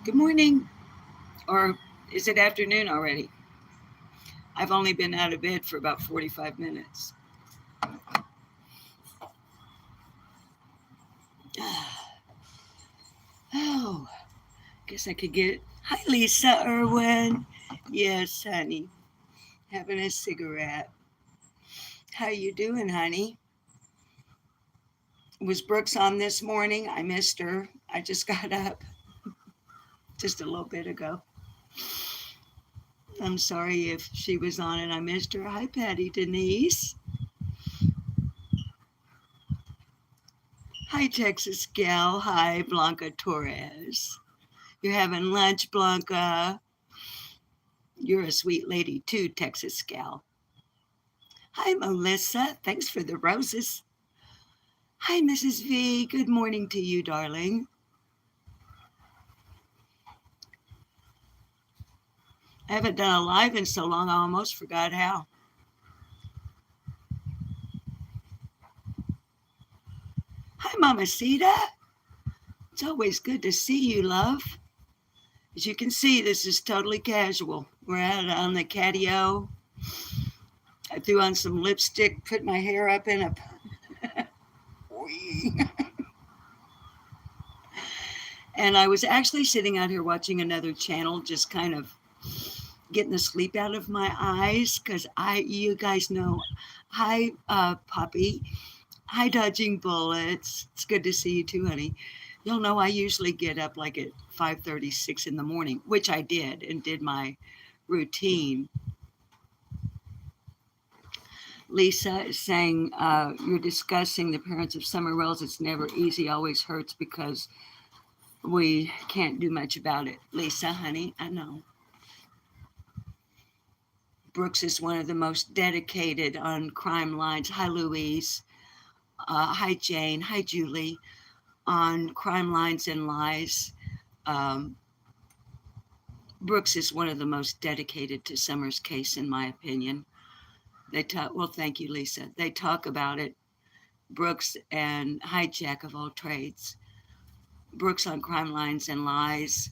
Good morning, or is it afternoon already? I've only been out of bed for about 45 minutes. Oh, guess I could get. Hi, Lisa Irwin. Yes, honey. Having a cigarette. How you doing, honey? Was Brooks on this morning? I missed her. I just got up just a little bit ago. I'm sorry if she was on and I missed her. Hi, Patty Denise. Hi, Texas Gal. Hi, Blanca Torres. You're having lunch, Blanca. You're a sweet lady too, Texas Gal. Hi, Melissa. Thanks for the roses. Hi, Mrs. V. Good morning to you, darling. I haven't done a live in so long, I almost forgot how. Hi, Mama Sita. It's always good to see you, love. As you can see, this is totally casual. We're out on the catio. I threw on some lipstick, put my hair up in a and I was actually sitting out here watching another channel, just kind of getting the sleep out of my eyes, because you guys know, hi, Poppy, hi, dodging bullets. It's good to see you too, honey. You'll know I usually get up like at 5:36 in the morning, which I did and did my routine. Lisa is saying, you're discussing the parents of Summer Rose. It's never easy, always hurts because we can't do much about it. Lisa, honey, I know. Brooks is one of the most dedicated on Crime Lines. Hi, Louise. Hi, Jane. Hi, Julie. On Crime Lines and Lies. Um, Brooks is one of the most dedicated to Summer's case, in my opinion. They talk. Well, thank you, Lisa. They talk about it. Brooks and hi, Jack of all trades. Brooks on Crime Lines and Lies,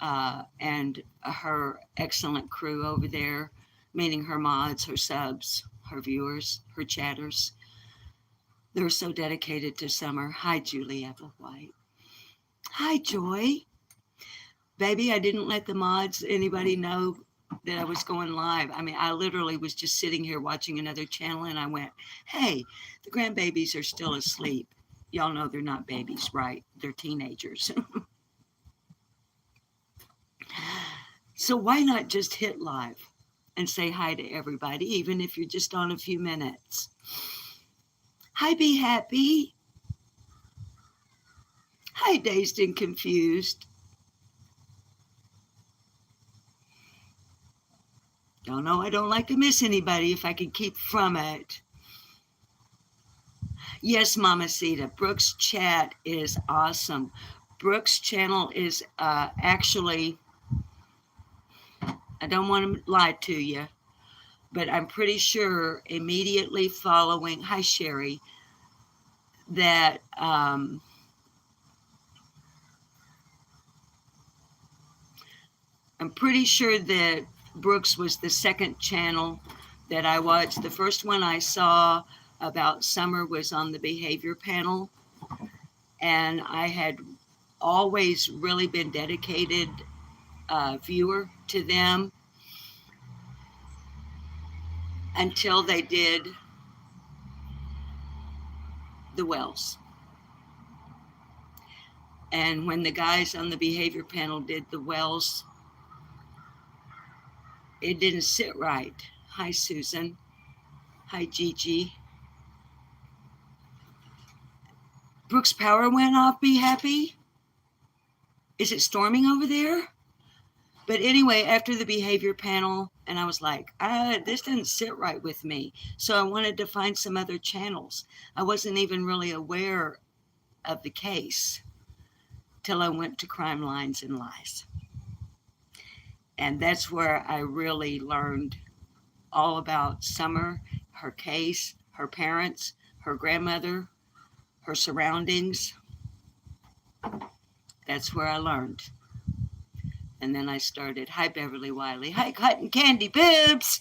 and her excellent crew over there, meaning her mods, her subs, her viewers, her chatters. They're so dedicated to Summer. Hi, Julie Applewhite. Hi, Joy. Baby, I didn't let the mods, anybody know that I was going live. I mean, I literally was just sitting here watching another channel and I went, hey, the grandbabies are still asleep. Y'all know they're not babies, right? They're teenagers. So why not just hit live and say hi to everybody, even if you're just on a few minutes? Hi, Be Happy. Hi, Dazed and Confused. Y'all know I don't like to miss anybody if I can keep from it. Yes, Mama Sita, Brooks' chat is awesome. Brooks' channel is actually, I don't want to lie to you, but I'm pretty sure immediately following, hi, Sherry, that I'm pretty sure that Brooks was the second channel that I watched. The first one I saw about Summer was on the behavior panel, and I had always really been dedicated viewer to them until they did the Wells. And when the guys on the behavior panel did the Wells, it didn't sit right. Hi, Susan. Hi, Gigi. Brooks' power went off, Be Happy? Is it storming over there? But anyway, after the behavior panel, and I was like, this didn't sit right with me. So I wanted to find some other channels. I wasn't even really aware of the case till I went to Crime Lines and Lies. And that's where I really learned all about Summer, her case, her parents, her grandmother, her surroundings. That's where I learned. And then I started, hi, Beverly Wiley. Hi, Cotton Candy Boobs.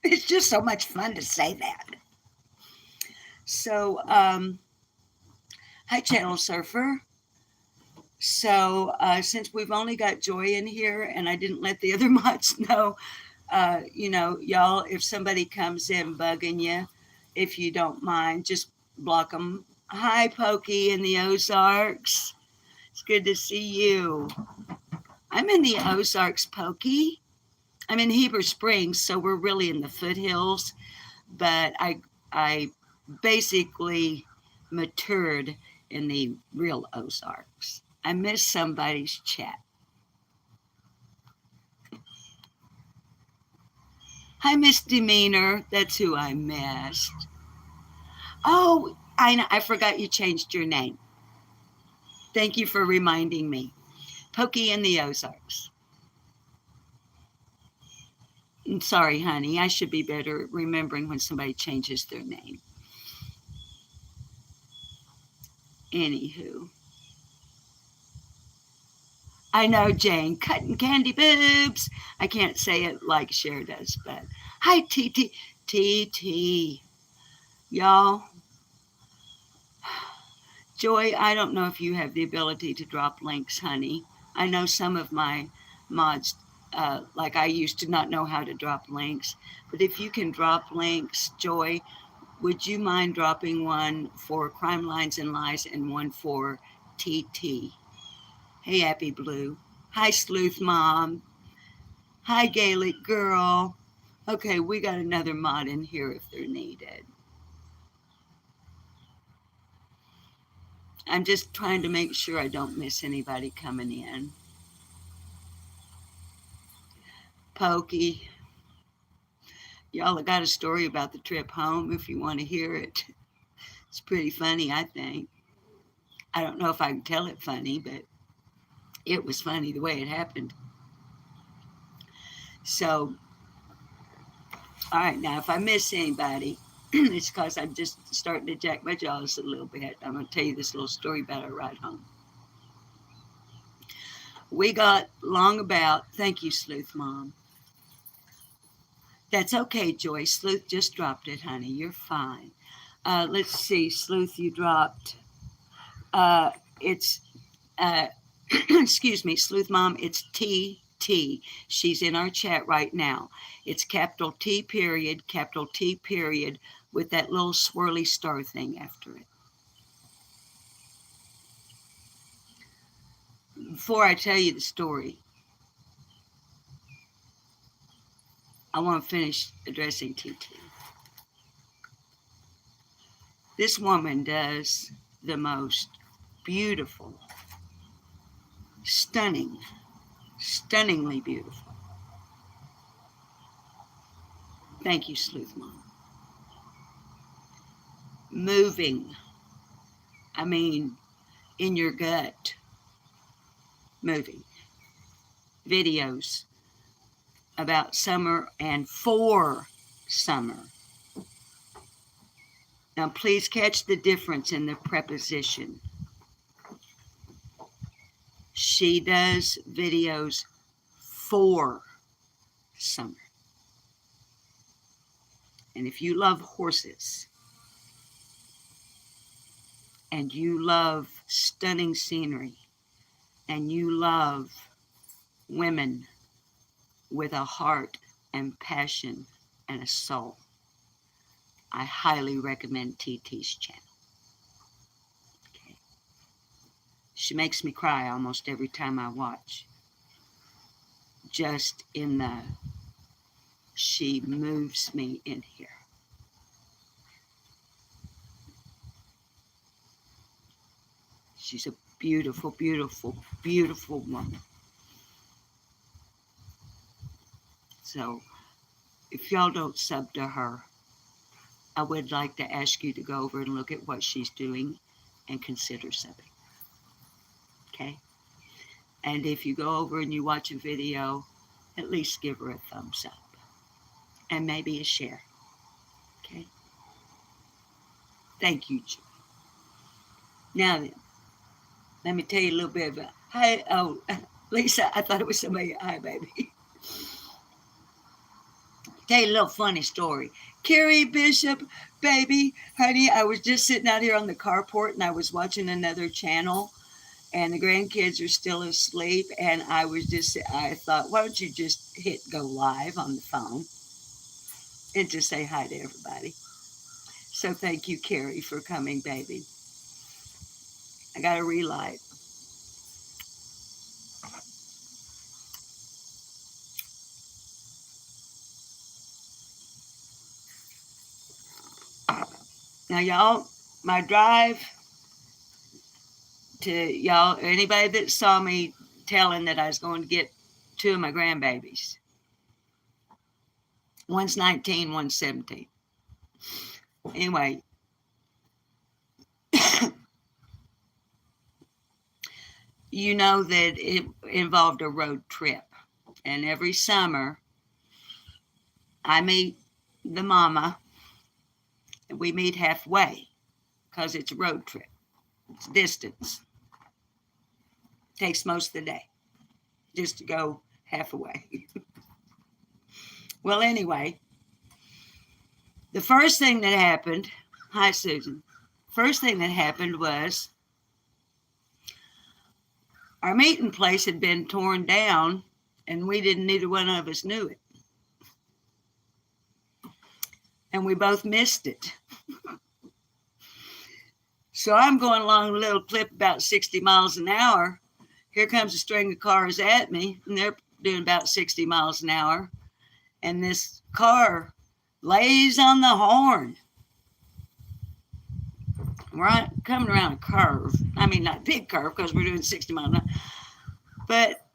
It's just so much fun to say that. So, hi, Channel Surfer. So, since we've only got Joy in here and I didn't let the other mods know, y'all, if somebody comes in bugging you, if you don't mind, just block them. Hi, Pokey in the Ozarks. It's good to see you. I'm in the Ozarks, Pokey. I'm in Heber Springs, so we're really in the foothills, but I basically matured in the real Ozarks. I missed somebody's chat. Hi, Miss Demeanor. That's who I missed. Oh, I forgot you changed your name. Thank you for reminding me. Pokey in the Ozarks. I'm sorry, honey. I should be better at remembering when somebody changes their name. Anywho. I know, Jane. Cutting candy boobs. I can't say it like Cher does, but hi, TT. TT. Y'all. Joy, I don't know if you have the ability to drop links, honey. I know some of my mods, like I used to not know how to drop links, but if you can drop links, Joy, would you mind dropping one for Crime Lines and Lies and one for TT? Hey, Happy Blue. Hi, Sleuth Mom. Hi, Gaelic Girl. Okay, we got another mod in here if they're needed. I'm just trying to make sure I don't miss anybody coming in. Pokey. Y'all have got a story about the trip home if you want to hear it. It's pretty funny, I think. I don't know if I can tell it funny, but it was funny the way it happened. So, all right, now if I miss anybody, it's because I'm just starting to jack my jaws a little bit. I'm going to tell you this little story about our ride home. We got long about, thank you, Sleuth Mom. That's okay, Joy. Sleuth just dropped it, honey. You're fine. Let's see, Sleuth, you dropped. It's, excuse me, Sleuth Mom, it's TT. She's in our chat right now. It's capital T period with that little swirly star thing after it. Before I tell you the story, I want to finish addressing TT. This woman does the most beautiful, stunningly beautiful. Thank you, Sleuth Mom. Moving, I mean, in your gut, moving. Videos about summer and for summer. Now, please catch the difference in the preposition. She does videos for summer. And if you love horses and you love stunning scenery and you love women with a heart and passion and a soul, I highly recommend TT's channel. Okay. She makes me cry almost every time I watch. Just in the, she moves me in here. She's a beautiful, beautiful, beautiful woman. So if y'all don't sub to her, I would like to ask you to go over and look at what she's doing and consider subbing. Okay? And if you go over and you watch a video, at least give her a thumbs up and maybe a share. Okay? Thank you, Joy. Now then, let me tell you a little bit about. Hi, oh, Lisa, I thought it was somebody. Hi, baby. Tell you a little funny story. Carrie Bishop, baby, honey, I was just sitting out here on the carport and I was watching another channel and the grandkids are still asleep. And I thought, why don't you just hit go live on the phone and just say hi to everybody. So thank you, Carrie, for coming, baby. I got to relight. Now, y'all, my drive to y'all, anybody that saw me telling that I was going to get two of my grandbabies. One's 19, one's 17. Anyway, you know that it involved a road trip. And every summer, I meet the mama, and we meet halfway because it's a road trip. It's distance. Takes most of the day just to go halfway. Well, anyway, the first thing that happened, hi, Susan. First thing that happened was our meeting place had been torn down and neither one of us knew it. And we both missed it. So I'm going along a little clip about 60 miles an hour. Here comes a string of cars at me, and they're doing about 60 miles an hour. And this car lays on the horn. We're coming around a curve. I mean, not a big curve because we're doing 60 miles an hour. But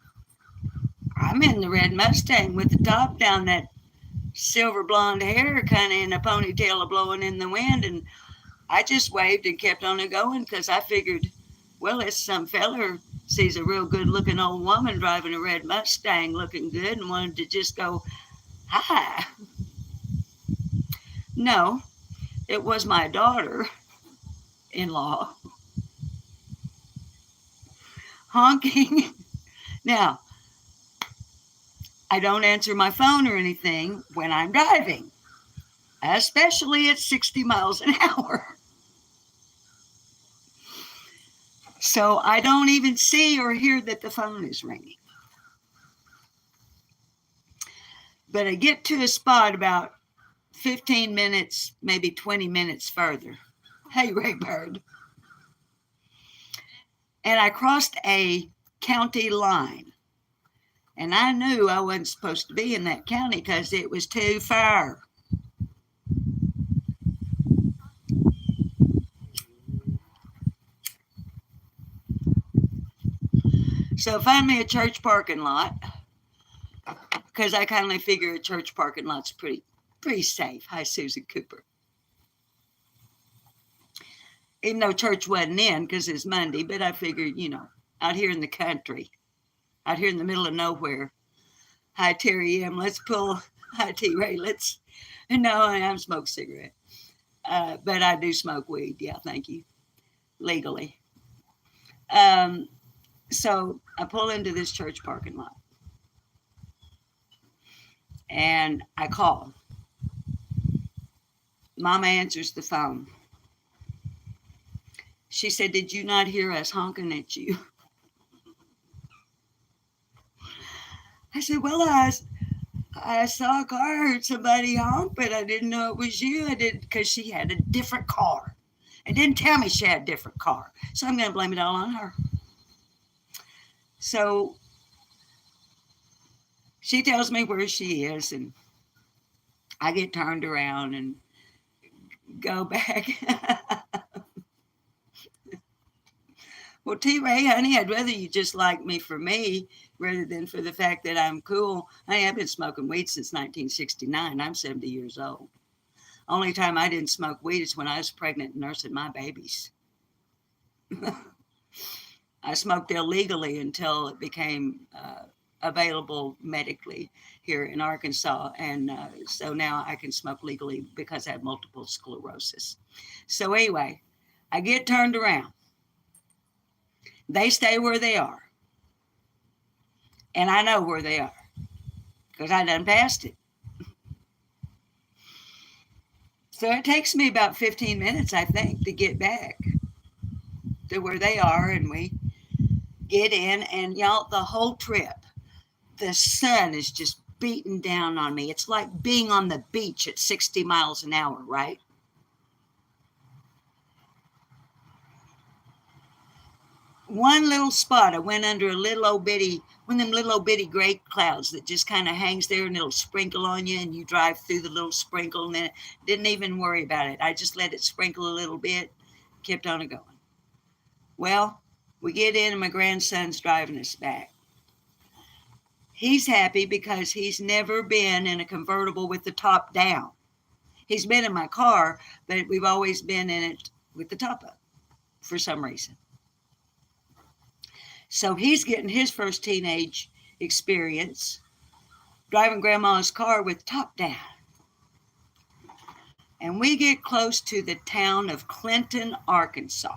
I'm in the red Mustang with the top down, that silver blonde hair kind of in a ponytail blowing in the wind. And I just waved and kept on going because I figured, well, it's some feller sees a real good looking old woman driving a red Mustang looking good and wanted to just go, hi. No, it was my daughter-in-law honking. Now, I don't answer my phone or anything when I'm driving, especially at 60 miles an hour. So I don't even see or hear that the phone is ringing. But I get to a spot about 15 minutes, maybe 20 minutes further. Hey, Ray Bird. And I crossed a county line. And I knew I wasn't supposed to be in that county because it was too far. So find me a church parking lot, because I kind of figure a church parking lot's pretty safe. Hi, Susan Cooper. Even though church wasn't in because it's Monday, but I figured, out here in the country, out here in the middle of nowhere. Hi, Terry M. Let's pull. Hi, T. Ray. No, I haven't smoked a cigarette. But I do smoke weed. Yeah, thank you. Legally. So I pull into this church parking lot. And I call. Mama answers the phone. She said, "Did you not hear us honking at you?" I said, "Well, I saw a car, heard somebody honk, but I didn't know it was you." I did, because she had a different car. And didn't tell me she had a different car. So I'm going to blame it all on her. So she tells me where she is, and I get turned around and go back. Well, T. Ray, honey, I'd rather you just like me for me rather than for the fact that I'm cool. Honey, I've been smoking weed since 1969. I'm 70 years old. Only time I didn't smoke weed is when I was pregnant and nursing my babies. I smoked illegally until it became available medically here in Arkansas. And so now I can smoke legally because I have multiple sclerosis. So anyway, I get turned around. They stay where they are. And I know where they are because I done passed it. So it takes me about 15 minutes, I think, to get back to where they are. And we get in, and y'all, the whole trip, the sun is just beating down on me. It's like being on the beach at 60 miles an hour, right? One little spot, I went under a little old bitty, one of them little old bitty gray clouds that just kind of hangs there and it'll sprinkle on you, and you drive through the little sprinkle, and then didn't even worry about it. I just let it sprinkle a little bit, kept on it going. Well, we get in and my grandson's driving us back. He's happy because he's never been in a convertible with the top down. He's been in my car, but we've always been in it with the top up for some reason. So he's getting his first teenage experience driving grandma's car with top down. And we get close to the town of Clinton, Arkansas.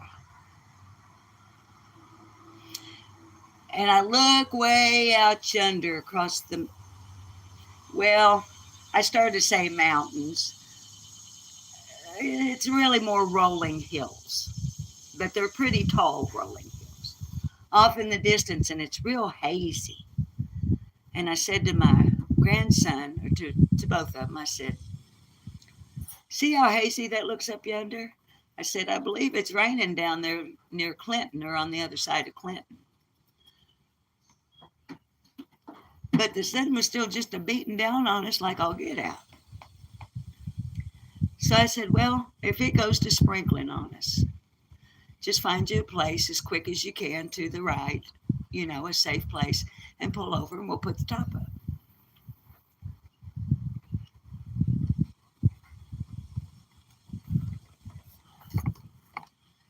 And I look way out yonder across the, well, I started to say mountains. It's really more rolling hills, but they're pretty tall rolling hills off in the distance, and it's real hazy. And I said to my grandson, or to both of them, I said, see how hazy that looks up yonder? I said, I believe it's raining down there near Clinton or on the other side of Clinton. But the sun was still just a beating down on us like I'll get out. So I said, well, if it goes to sprinkling on us, just find you a place as quick as you can to the right, you know, a safe place, and pull over and we'll put the top up.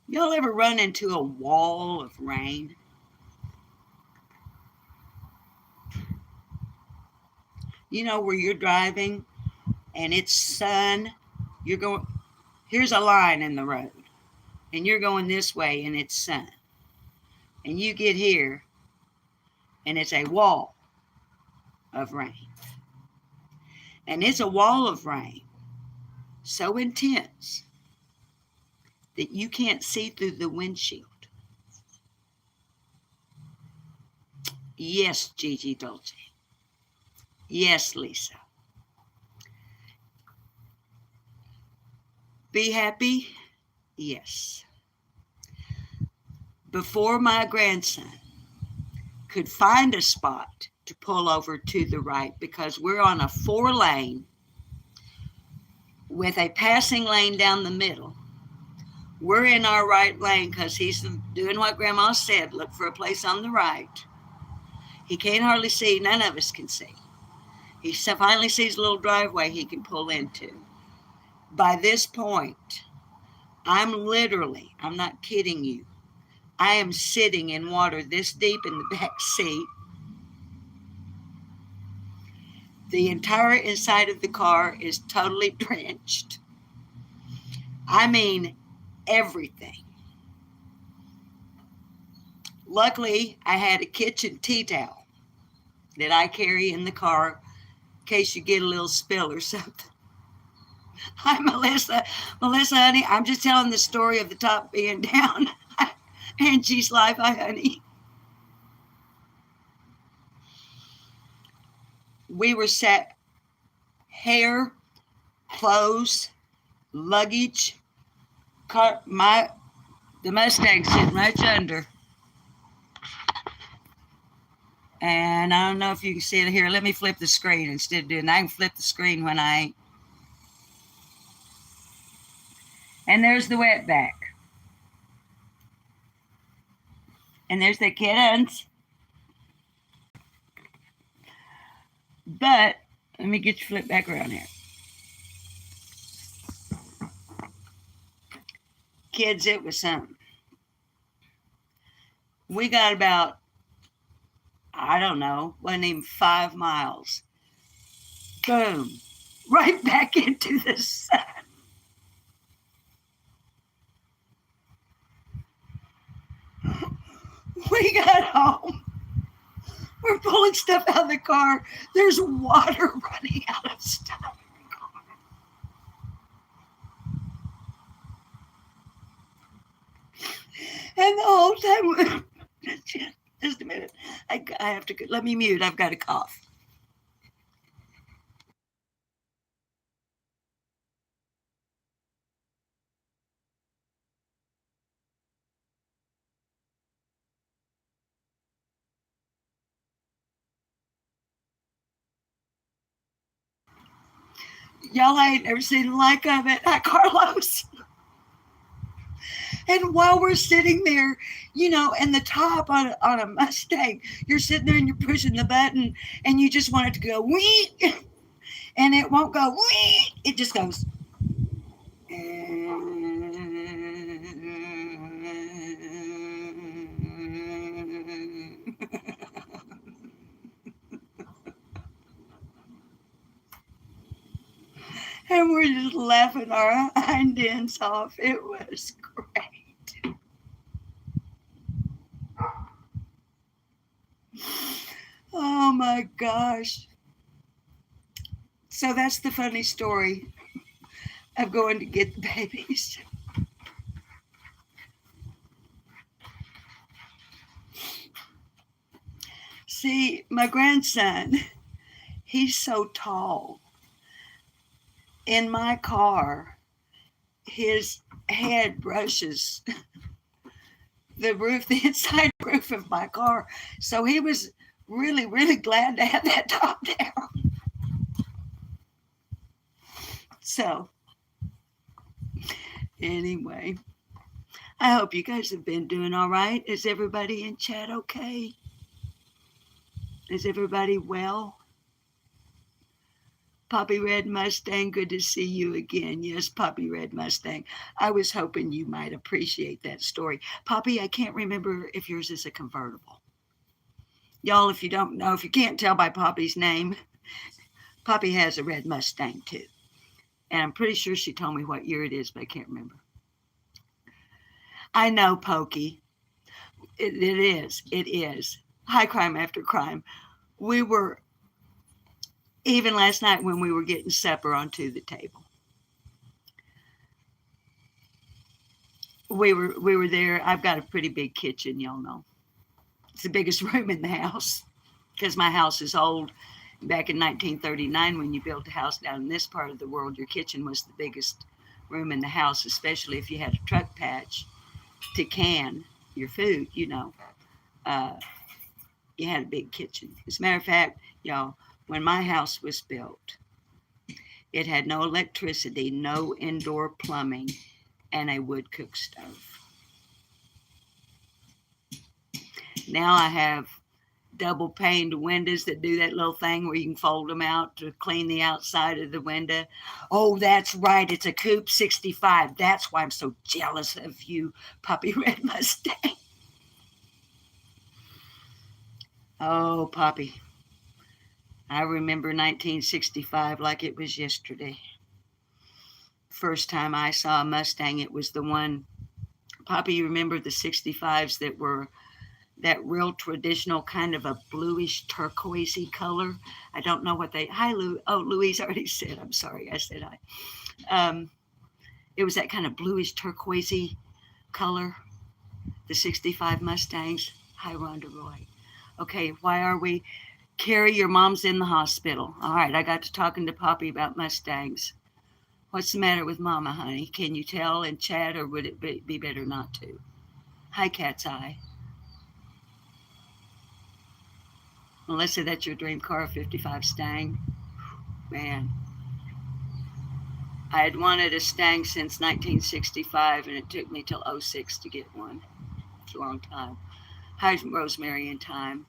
Y'all ever run into a wall of rain? You know, where you're driving and it's sun, you're going, here's a line in the road, and you're going this way and it's sun. And you get here and it's a wall of rain. And it's a wall of rain so intense that you can't see through the windshield. Yes, Gigi Dolce. Yes, Lisa. Be happy? Yes. Before my grandson could find a spot to pull over to the right, because we're on a 4-lane with a passing lane down the middle. We're in our right lane because he's doing what Grandma said, look for a place on the right. He can't hardly see, none of us can see. He finally sees a little driveway he can pull into. By this point, I'm not kidding you, I am sitting in water this deep in the back seat. The entire inside of the car is totally drenched. I mean, everything. Luckily, I had a kitchen tea towel that I carry in the car in case you get a little spill or something. Hi, Melissa. Melissa, honey, I'm just telling the story of the top being down. Angie's life, hi, honey. We were set hair, clothes, luggage, car, the Mustang sitting right under. And I don't know if you can see it here. Let me flip the screen instead of doing that. I can flip the screen when I ain't. And there's the wetback. And there's the kittens. But let me get you flip back around here. Kids, it was something. We got about, I don't know, wasn't even 5 miles. Boom, right back into the sun. We got home. We're pulling stuff out of the car. There's water running out of stuff. And the whole time, just a minute. I have to, let me mute. I've got a cough. Y'all, I ain't never seen the like of it. Hi, Carlos. And while we're sitting there, in the top on a Mustang, you're sitting there and you're pushing the button and you just want it to go wee, and it won't go wee. It just goes. And we're just laughing our hind ends off. It was great. Oh my gosh. So that's the funny story of going to get the babies. See, my grandson, he's so tall. In my car, his head brushes the roof, the inside roof of my car. So he was really, really glad to have that top down. So, anyway, I hope you guys have been doing all right. Is everybody in chat okay? Is everybody well? Poppy Red Mustang, good to see you again. Yes, Poppy Red Mustang. I was hoping you might appreciate that story. Poppy, I can't remember if yours is a convertible. Y'all, if you don't know, if you can't tell by Poppy's name, Poppy has a red Mustang too. And I'm pretty sure she told me what year it is, but I can't remember. I know, Pokey. It is. High crime after crime. We were, even last night when we were getting supper onto the table, we were there. I've got a pretty big kitchen, y'all know. It's the biggest room in the house because my house is old. Back in 1939, when you built a house down in this part of the world, your kitchen was the biggest room in the house, especially if you had a truck patch to can your food, you had a big kitchen. As a matter of fact, y'all, when my house was built, it had no electricity, no indoor plumbing, and a wood cook stove. Now I have double paned windows that do that little thing where you can fold them out to clean the outside of the window. Oh, that's right. It's a Coupe 65. That's why I'm so jealous of you, Poppy Red Mustang. Oh, Poppy. I remember 1965 like it was yesterday. First time I saw a Mustang, it was the one. Poppy, you remember the 65s that were that real traditional kind of a bluish turquoisey color? I don't know what they. Hi, Lou. Oh, Louise already said. I'm sorry. I said hi. It was that kind of bluish turquoisey color. The 65 Mustangs. Hi, Rhonda Roy. Okay, why are we? Carrie, your mom's in the hospital. All right, I got to talking to Poppy about Mustangs. What's the matter with Mama, honey? Can you tell in chat, or would it be better not to? Hi, Cat's Eye. Melissa, that's your dream car, 55 Stang. Man, I had wanted a Stang since 1965, and it took me till 06 to get one. It's a long time. Hi, Rosemary in Time.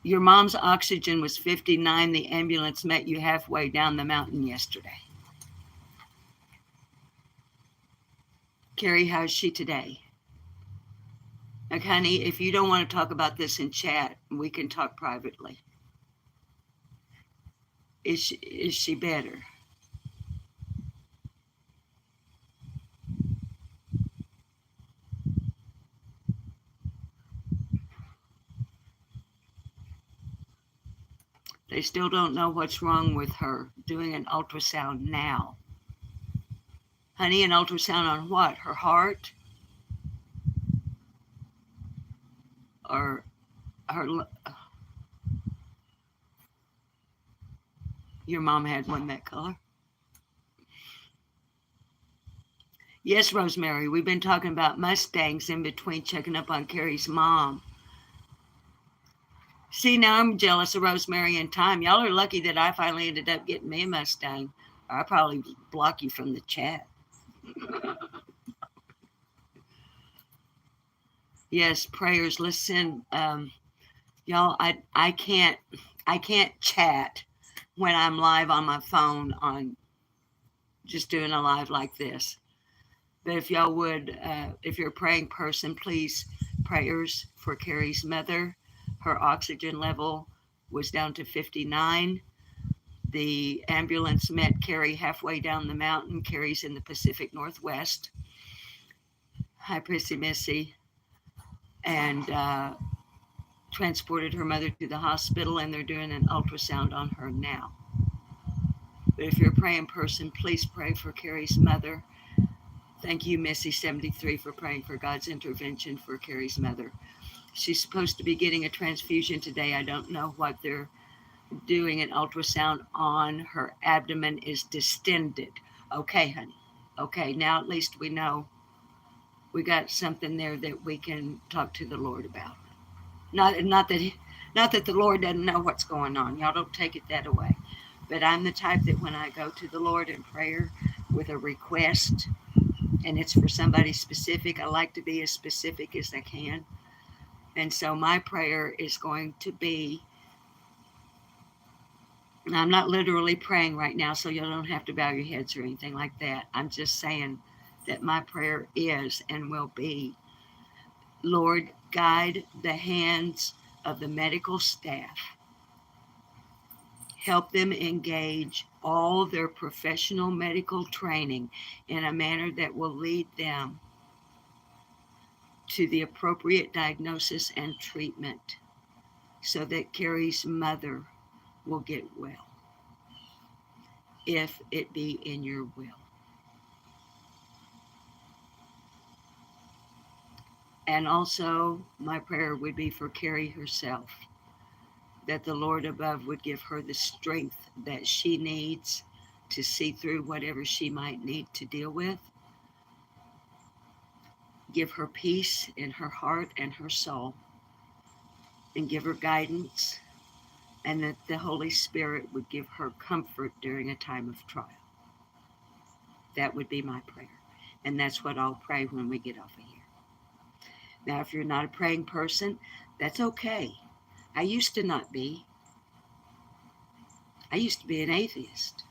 Your mom's oxygen was 59. The ambulance met you halfway down the mountain yesterday. Carrie, how's she today? Like, honey, if you don't want to talk about this in chat, we can talk privately. Is she better? They still don't know what's wrong with her. Doing an ultrasound now. Honey, an ultrasound on what? Her heart? Or her? Your mom had one that color? Yes, Rosemary, we've been talking about Mustangs in between checking up on Carrie's mom. See, now I'm jealous of Rosemary and Time. Y'all are lucky that I finally ended up getting me a Mustang. I'll probably block you from the chat. Yes, prayers. Listen, y'all, I can't chat when I'm live on my phone on just doing a live like this. But if y'all would, if you're a praying person, please prayers for Carrie's mother. Her oxygen level was down to 59. The ambulance met Carrie halfway down the mountain. Carrie's in the Pacific Northwest. Hi, Prissy Missy. And transported her mother to the hospital, and they're doing an ultrasound on her now. But if you're a praying person, please pray for Carrie's mother. Thank you, Missy73, for praying for God's intervention for Carrie's mother. She's supposed to be getting a transfusion today. I don't know what they're doing. An ultrasound on. Her abdomen is distended. Okay, honey. Okay, now at least we know we got something there that we can talk to the Lord about. Not that the Lord doesn't know what's going on. Y'all don't take it that way. But I'm the type that when I go to the Lord in prayer with a request, and it's for somebody specific, I like to be as specific as I can. And so my prayer is going to be, and I'm not literally praying right now, so you don't have to bow your heads or anything like that. I'm just saying that my prayer is and will be, Lord, guide the hands of the medical staff. Help them engage all their professional medical training in a manner that will lead them to the appropriate diagnosis and treatment so that Carrie's mother will get well, if it be in your will. And also, my prayer would be for Carrie herself, that the Lord above would give her the strength that she needs to see through whatever she might need to deal with. Give her peace in her heart and her soul, and give her guidance, and that the Holy Spirit would give her comfort during a time of trial. That would be my prayer. And that's what I'll pray when we get off of here. Now, if you're not a praying person, that's okay. I used to not be. I used to be an atheist.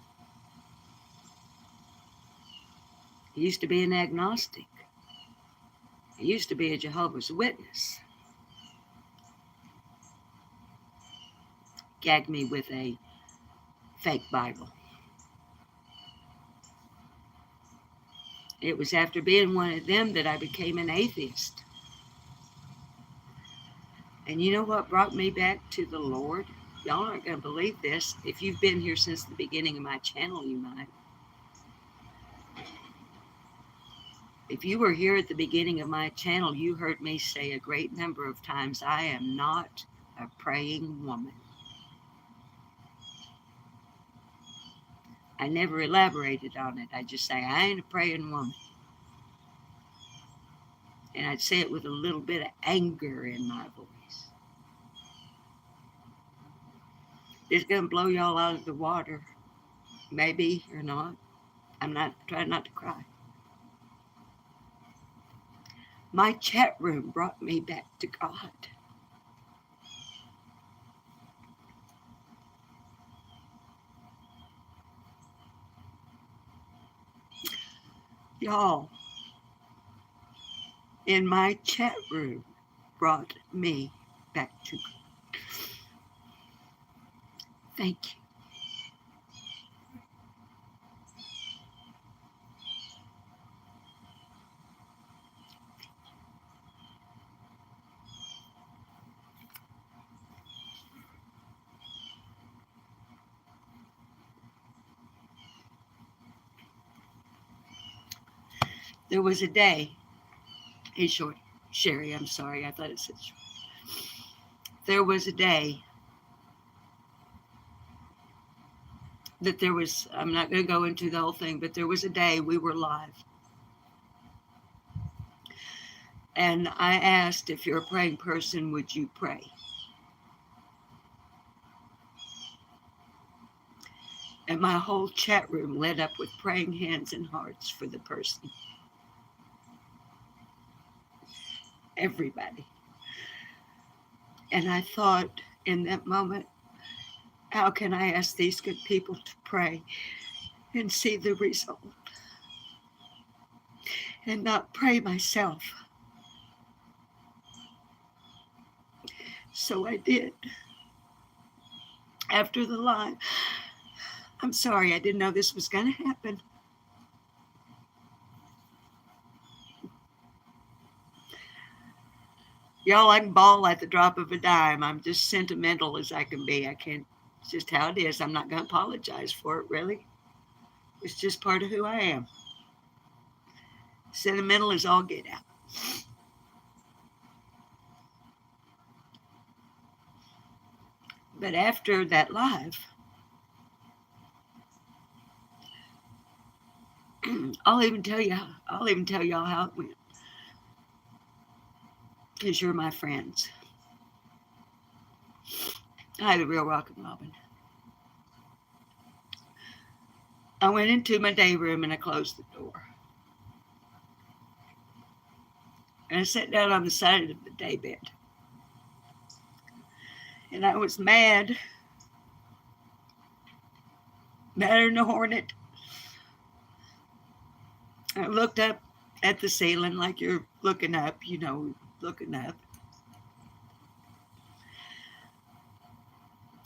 I used to be an agnostic. I used to be a Jehovah's Witness. Gag me with a fake Bible. It was after being one of them that I became an atheist. And you know what brought me back to the Lord? Y'all aren't going to believe this. If you've been here since the beginning of my channel, you might. If you were here at the beginning of my channel, you heard me say a great number of times, I am not a praying woman. I never elaborated on it. I just say, I ain't a praying woman. And I'd say it with a little bit of anger in my voice. It's going to blow y'all out of the water. Maybe or not. I'm not trying not to cry. My chat room brought me back to God. Y'all, in my chat room, brought me back to God. Thank you. There was a day, hey, short, Sherry, I'm sorry, I thought it said short. There was a day that there was, I'm not going to go into the whole thing, but there was a day we were live. And I asked, if you're a praying person, would you pray? And my whole chat room lit up with praying hands and hearts for the person. Everybody. And I thought in that moment, how can I ask these good people to pray and see the result? And not pray myself. So I did. After the live, I'm sorry, I didn't know this was going to happen. Y'all, I can bawl at the drop of a dime. I'm just sentimental as I can be. I can't, it's just how it is. I'm not going to apologize for it, really. It's just part of who I am. Sentimental is all get out. But after that live, I'll even tell y'all how it went. Because you're my friends. Hi, the real Rockin' Robin. I went into my day room and I closed the door. And I sat down on the side of the day bed. And I was madder than a hornet. I looked up at the ceiling like you're looking up, looking up.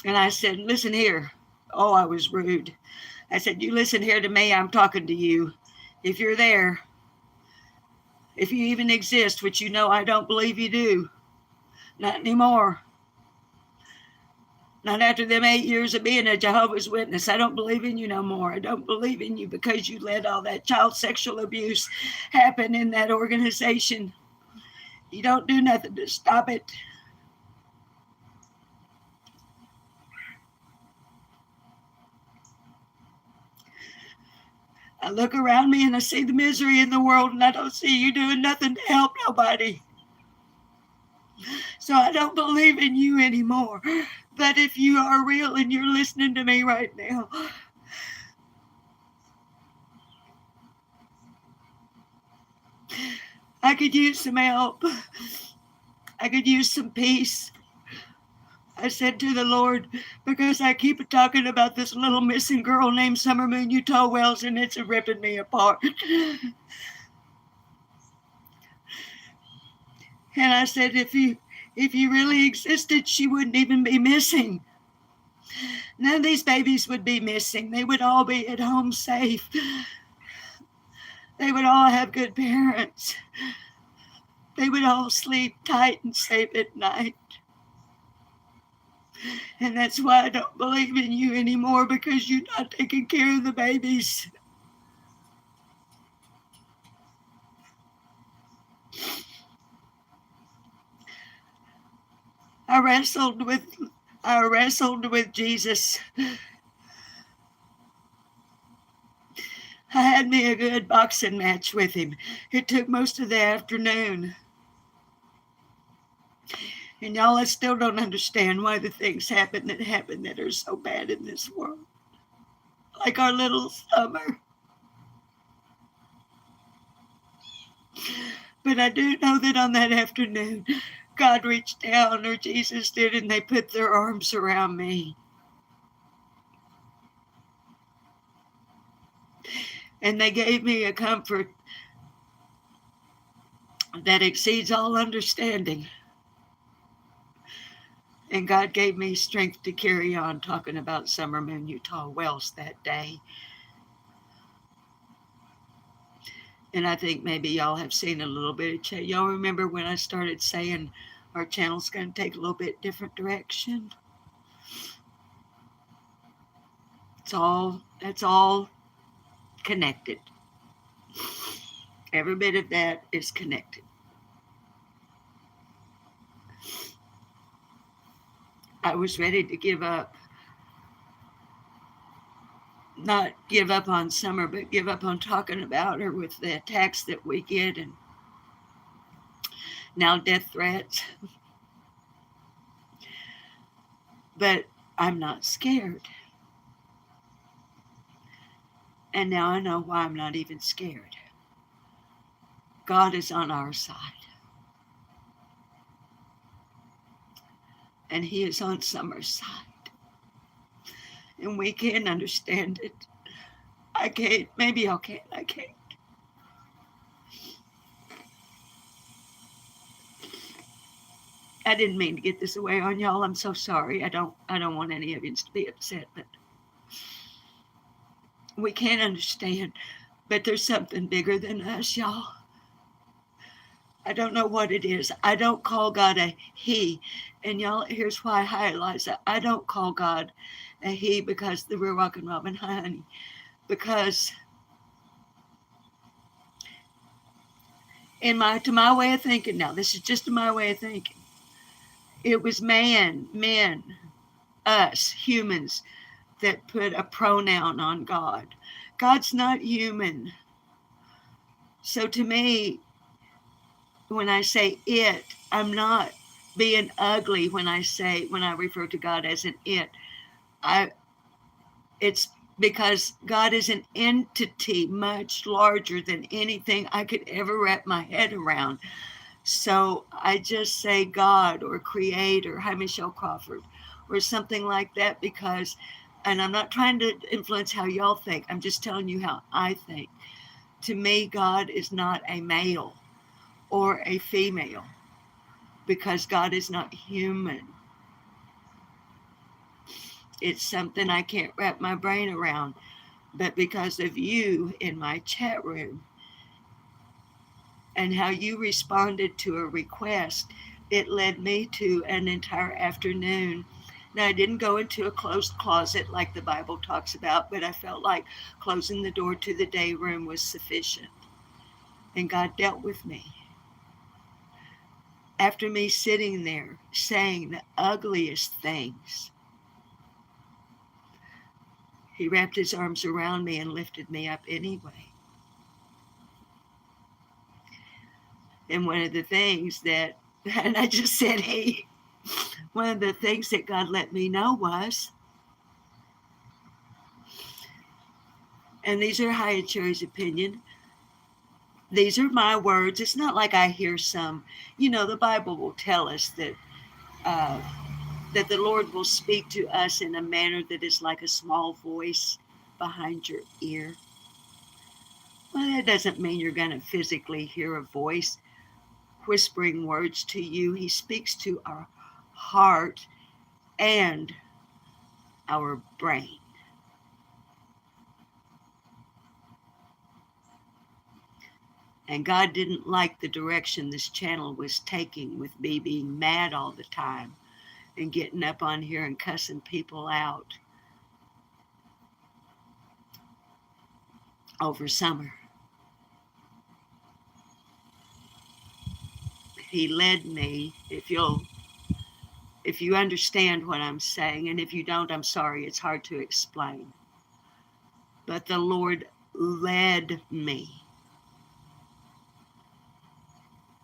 And I said, listen here. Oh, I was rude. I said, you listen here to me. I'm talking to you. If you're there, if you even exist, which you know I don't believe you do, not anymore. Not after them 8 years of being a Jehovah's Witness. I don't believe in you no more. I don't believe in you because you let all that child sexual abuse happen in that organization. You don't do nothing to stop it. I look around me and I see the misery in the world and I don't see you doing nothing to help nobody. So I don't believe in you anymore. But if you are real and you're listening to me right now, I could use some help. I could use some peace. I said to the Lord, because I keep talking about this little missing girl named Summer Moon Utah Wells, and it's ripping me apart. And I said, if you really existed, she wouldn't even be missing. None of these babies would be missing. They would all be at home safe. They would all have good parents. They would all sleep tight and safe at night. And that's why I don't believe in you anymore, because you're not taking care of the babies. I wrestled with Jesus. I had me a good boxing match with him. It took most of the afternoon. And y'all, I still don't understand why the things happen that are so bad in this world. Like our little Summer. But I do know that on that afternoon, God reached down, or Jesus did, and they put their arms around me. And they gave me a comfort that exceeds all understanding. And God gave me strength to carry on talking about Summer Moon Utah Wells that day. And I think maybe y'all have seen a little bit of change. Y'all remember when I started saying our channel's going to take a little bit different direction? It's all connected. Every bit of that is connected. I was ready to give up. Not give up on Summer, but give up on talking about her with the attacks that we get and now death threats. But I'm not scared. And now I know why I'm not even scared. God is on our side. And He is on Summer's side. And we can't understand it. I can't. Maybe I can. I can't. I didn't mean to get this away on y'all. I'm so sorry. I don't want any of you to be upset, but we can't understand. But there's something bigger than us, y'all. I don't know what it is. I don't call God a He. And y'all, here's why. Hi, Eliza. I don't call God a He because the Real Rock and Robin, honey. Because to my way of thinking now, this is just my way of thinking. It was men, us, humans, that put a pronoun on God. God's not human. So to me, when I say it, I'm not being ugly when I refer to God as an it. It's because God is an entity much larger than anything I could ever wrap my head around. So I just say God or Creator, hi Michelle Crawford, or something like that because, and I'm not trying to influence how y'all think, I'm just telling you how I think. To me, God is not a male or a female because God is not human. It's something I can't wrap my brain around. But because of you in my chat room and how you responded to a request, it led me to an entire afternoon. Now, I didn't go into a closed closet like the Bible talks about, but I felt like closing the door to the day room was sufficient. And God dealt with me. After me sitting there saying the ugliest things, He wrapped His arms around me and lifted me up anyway. And one of the things that, and I just said, hey, one of the things that God let me know was, and these are Hyatt Cherry's opinion, these are my words. It's not like I hear some, the Bible will tell us that the Lord will speak to us in a manner that is like a small voice behind your ear. Well, that doesn't mean you're going to physically hear a voice whispering words to you. He speaks to our heart and our brain. And God didn't like the direction this channel was taking with me being mad all the time and getting up on here and cussing people out over Summer. He led me, if you understand what I'm saying, and if you don't, I'm sorry, it's hard to explain. But the Lord led me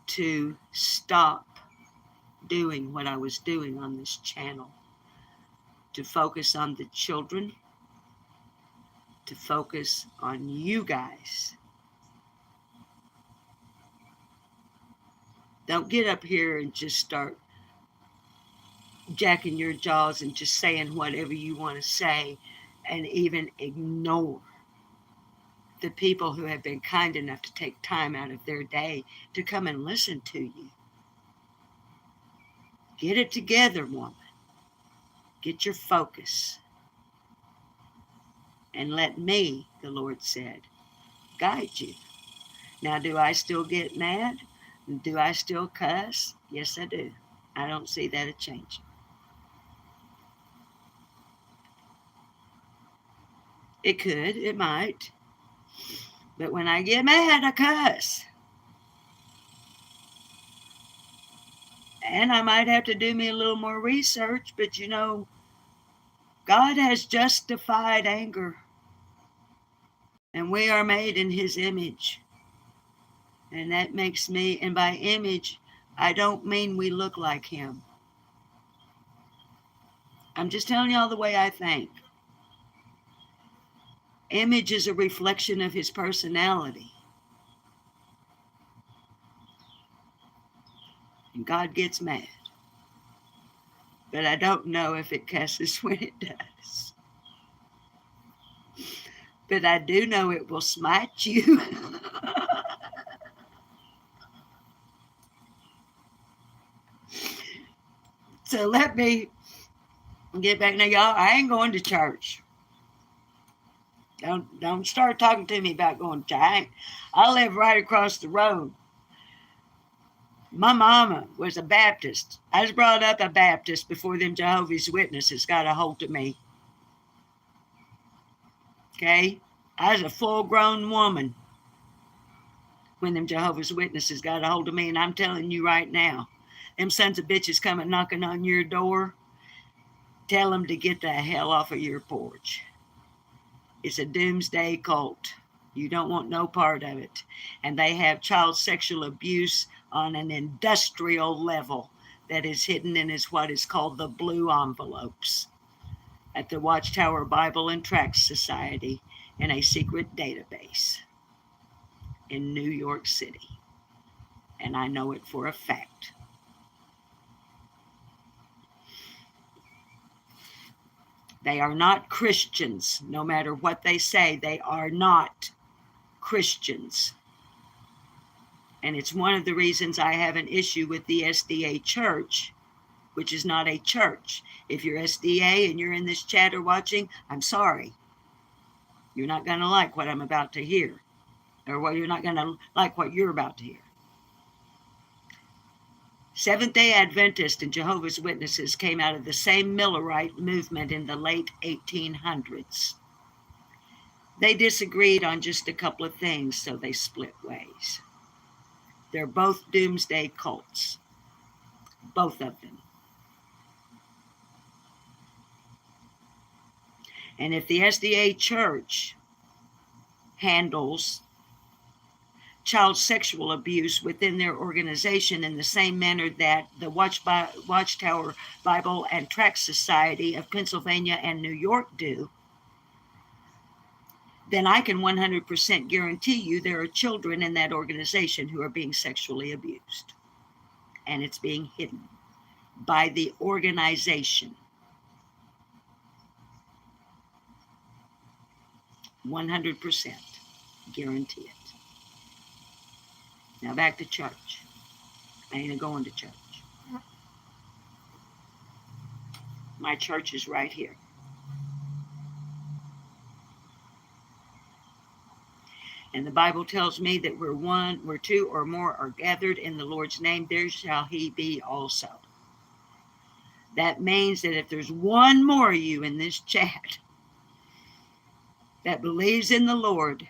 to stop doing what I was doing on this channel, to focus on the children, to focus on you guys. Don't get up here and just start jacking your jaws and just saying whatever you want to say and even ignore the people who have been kind enough to take time out of their day to come and listen to you. Get it together, woman. Get your focus. And let me, the Lord said, guide you. Now, do I still get mad? Do I still cuss? Yes, I do. I don't see that a change. It could, it might. But when I get mad, I cuss. And I might have to do me a little more research, but you know, God has justified anger. And we are made in his image. And that makes me, and by image, I don't mean we look like him. I'm just telling y'all the way I think. Image is a reflection of his personality. And God gets mad. But I don't know if it cusses when it does. But I do know it will smite you. So let me get back. Now, y'all, I ain't going to church. Don't start talking to me about going to church. I live right across the road. My mama was a Baptist. I was brought up a Baptist before them Jehovah's Witnesses got a hold of me. Okay? I was a full-grown woman when them Jehovah's Witnesses got a hold of me, and I'm telling you right now, them sons of bitches coming knocking on your door, tell them to get the hell off of your porch. It's a doomsday cult. You don't want no part of it. And they have child sexual abuse on an industrial level that is hidden in what is called the blue envelopes at the Watchtower Bible and Tract Society in a secret database in New York City. And I know it for a fact. They are not Christians. No matter what they say, they are not Christians. And it's one of the reasons I have an issue with the SDA church, which is not a church. If you're SDA and you're in this chat or watching, I'm sorry. You're not going to like what I'm about to hear, or you're not going to like what you're about to hear. Seventh-day Adventists and Jehovah's Witnesses came out of the same Millerite movement in the late 1800s. They disagreed on just a couple of things, so they split ways. They're both doomsday cults, both of them. And if the SDA church handles child sexual abuse within their organization in the same manner that the Watchtower Bible and Tract Society of Pennsylvania and New York do, then I can 100% guarantee you there are children in that organization who are being sexually abused. And it's being hidden by the organization. 100% guarantee it. Now back to church. I ain't going to church. My church is right here. And the Bible tells me that where two or more are gathered in the Lord's name, there shall he be also. That means that if there's one more of you in this chat that believes in the Lord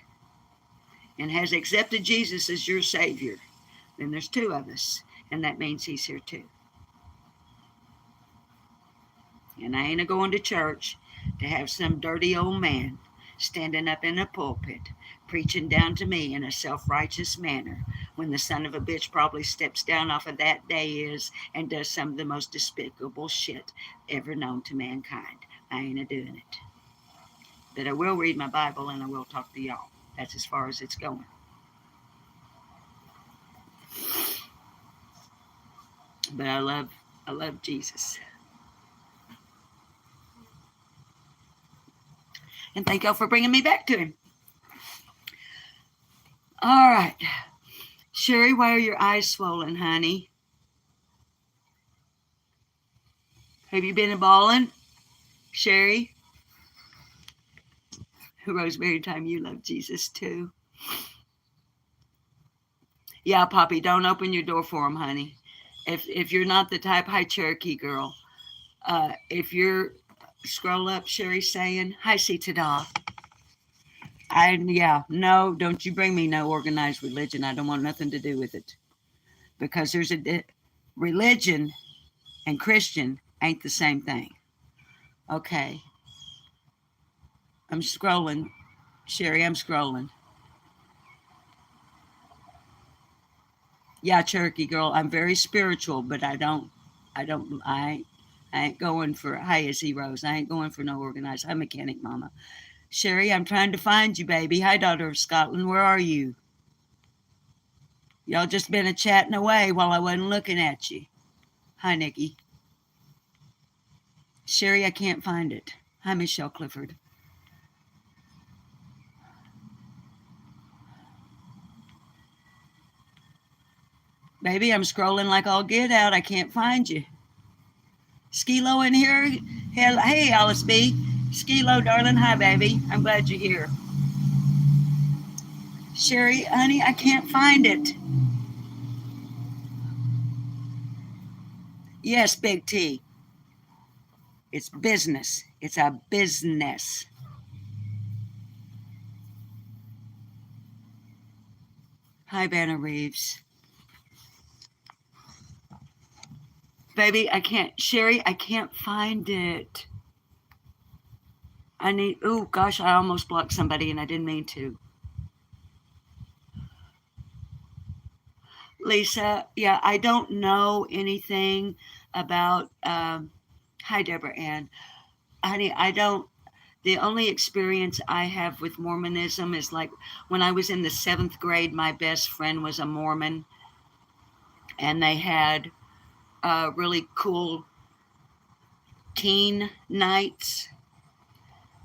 and has accepted Jesus as your Savior, then there's two of us, and that means he's here too. And I ain't going to church to have some dirty old man standing up in a pulpit preaching down to me in a self-righteous manner when the son of a bitch probably steps down off of that dais and does some of the most despicable shit ever known to mankind. I ain't a-doing it. But I will read my Bible and I will talk to y'all. That's as far as it's going. But I love Jesus. And thank y'all for bringing me back to him. All right. Sherry, why are your eyes swollen, honey? Have you been balling? Sherry, Rosemary, time you love Jesus too. Yeah, Poppy, don't open your door for him, honey. If you're not the type, hi, Cherokee girl. If you're, scroll up, Sherry's saying, hi, Tada. No, don't you bring me no organized religion. I don't want nothing to do with it. Because there's religion and Christian ain't the same thing. Okay. I'm scrolling. Sherry, I'm scrolling. Yeah, Cherokee girl, I'm very spiritual, but I ain't going for, hi, Izzy Rose. I ain't going for no organized. Hi, Mechanic Mama. Sherry, I'm trying to find you, baby. Hi, Daughter of Scotland. Where are you? Y'all just been a-chatting away while I wasn't looking at you. Hi, Nikki. Sherry, I can't find it. Hi, Michelle Clifford. Baby, I'm scrolling like all get out. I can't find you. Skilo in here? Hey, Alice B. Skilo, darling. Hi, baby. I'm glad you're here. Sherry, honey, I can't find it. Yes, Big T. It's business. It's a business. Hi, Vanna Reeves. Baby, I can't. Sherry, I can't find it. Oh gosh, I almost blocked somebody and I didn't mean to. Lisa, yeah, I don't know anything about, hi, Deborah Ann. Honey, the only experience I have with Mormonism is like when I was in the 7th grade, my best friend was a Mormon, and they had really cool teen nights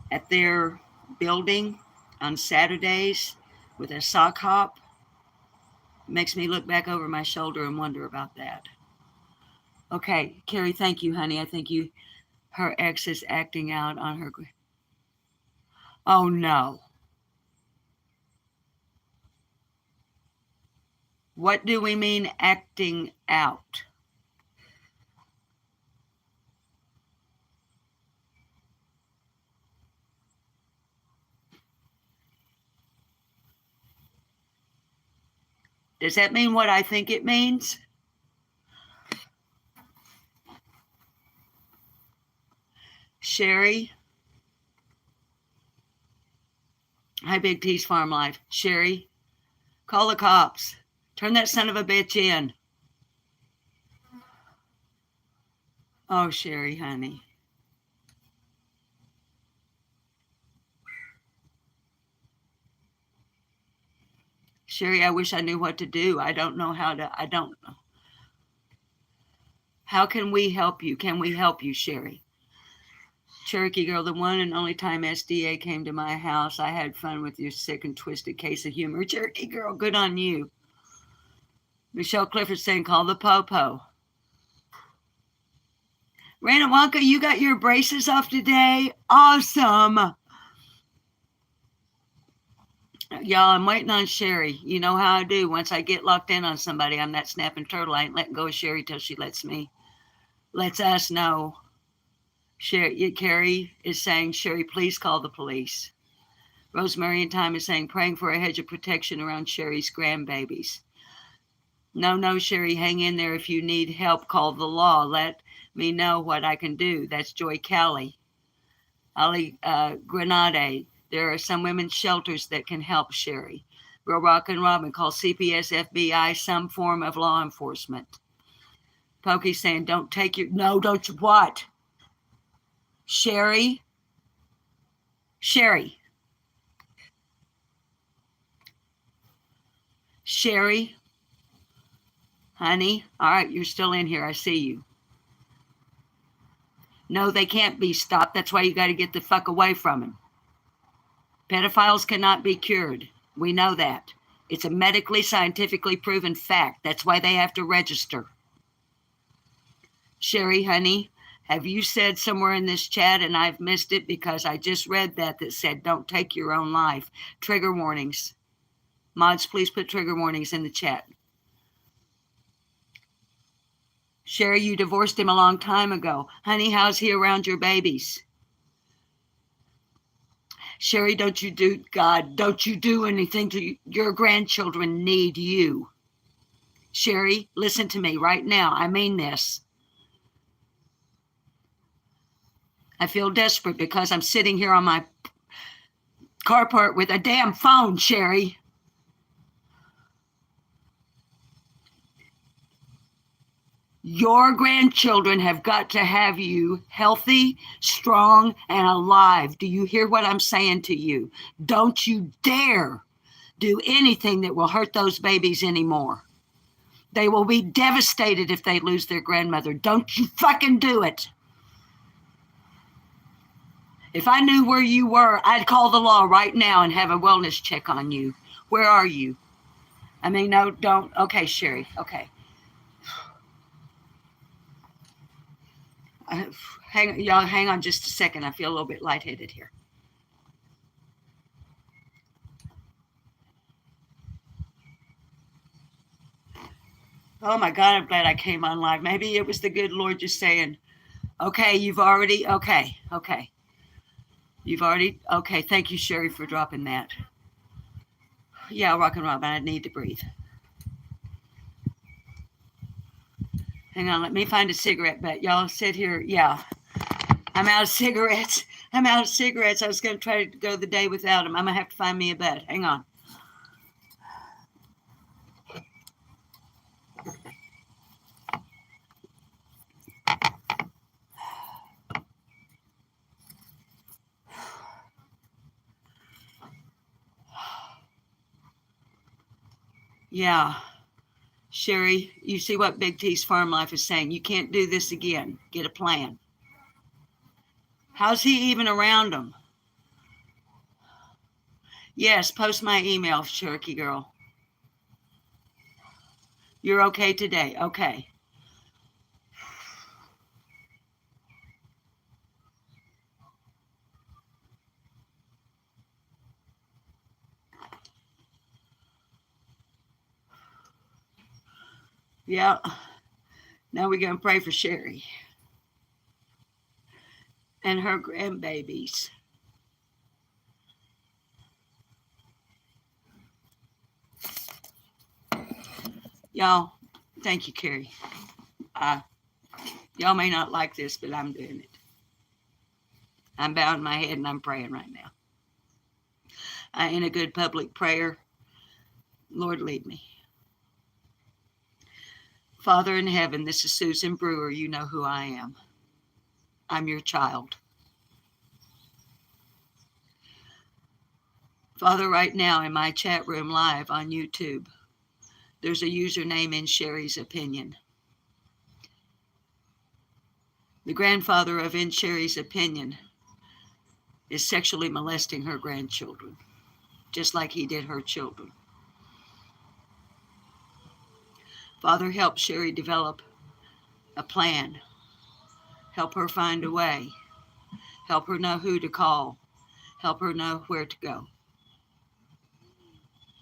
at their building on Saturdays with a sock hop. Makes me look back over my shoulder and wonder about that. Okay, Carrie, thank you, honey. I think her ex is acting out on her. Oh, no. What do we mean acting out? Does that mean what I think it means? Sherry? Hi, Big T's Farm Life. Sherry? Call the cops. Turn that son of a bitch in. Oh, Sherry, honey. Sherry, I wish I knew what to do. I don't know. How can we help you? Can we help you, Sherry? Cherokee girl, the one and only time SDA came to my house, I had fun with your sick and twisted case of humor. Cherokee girl, good on you. Michelle Clifford saying, call the popo. Rana Wonka, you got your braces off today? Awesome. Y'all, I'm waiting on Sherry. You know how I do. Once I get locked in on somebody, I'm that snapping turtle. I ain't letting go of Sherry till she lets us know. Carrie is saying, Sherry, please call the police. Rosemary in Time is saying, praying for a hedge of protection around Sherry's grandbabies. No, Sherry, hang in there. If you need help, call the law. Let me know what I can do. That's Joy Callie. Ali Grenade. There are some women's shelters that can help Sherry. Real Rock and Robin, call CPS, FBI, some form of law enforcement. Pokey saying, don't you what? Sherry, honey, all right, you're still in here. I see you. No, they can't be stopped. That's why you got to get the fuck away from them. Pedophiles cannot be cured. We know that. It's a medically, scientifically proven fact. That's why they have to register. Sherry, honey, Have you said somewhere in this chat, and I've missed it because I just read that said, don't take your own life. Trigger warnings. Mods, please put trigger warnings in the chat. Sherry, you divorced him a long time ago. Honey, how's he around your babies? Sherry, don't you do anything to you. Your grandchildren need you. Sherry, listen to me right now. I mean this. I feel desperate because I'm sitting here on my carport with a damn phone, Sherry. Your grandchildren have got to have you healthy, strong, and alive. Do you hear what I'm saying to you? Don't you dare do anything that will hurt those babies anymore. They will be devastated if they lose their grandmother. Don't you fucking do it. If I knew where you were, I'd call the law right now and have a wellness check on you. Where are you? I mean, no, don't. Okay, Sherry. Okay. Hang on just a second. I feel a little bit lightheaded here. Oh my God, I'm glad I came on live. Maybe it was the good Lord just saying, okay, okay. Okay, thank you, Sherry, for dropping that. Yeah, rock and roll, but I need to breathe. Hang on, let me find a cigarette butt. Y'all sit here. Yeah, I'm out of cigarettes. I was going to try to go the day without them. I'm going to have to find me a butt. Hang on. Yeah. Sherry, you see what Big T's Farm Life is saying. You can't do this again. Get a plan. How's he even around them? Yes, post my email, Cherokee Girl. You're okay today? Okay. Yeah. Now we're going to pray for Sherry and her grandbabies. Y'all, thank you, Carrie. Y'all may not like this, but I'm doing it. I'm bowing my head and I'm praying right now. In a good public prayer, Lord, lead me. Father in heaven, this is Susan Brewer. You know who I am. I'm your child. Father, right now in my chat room live on YouTube, there's a username in Sherry's opinion. The grandfather of In Sherry's opinion is sexually molesting her grandchildren, just like he did her children. Father, help Sherry develop a plan. Help her find a way. Help her know who to call. Help her know where to go.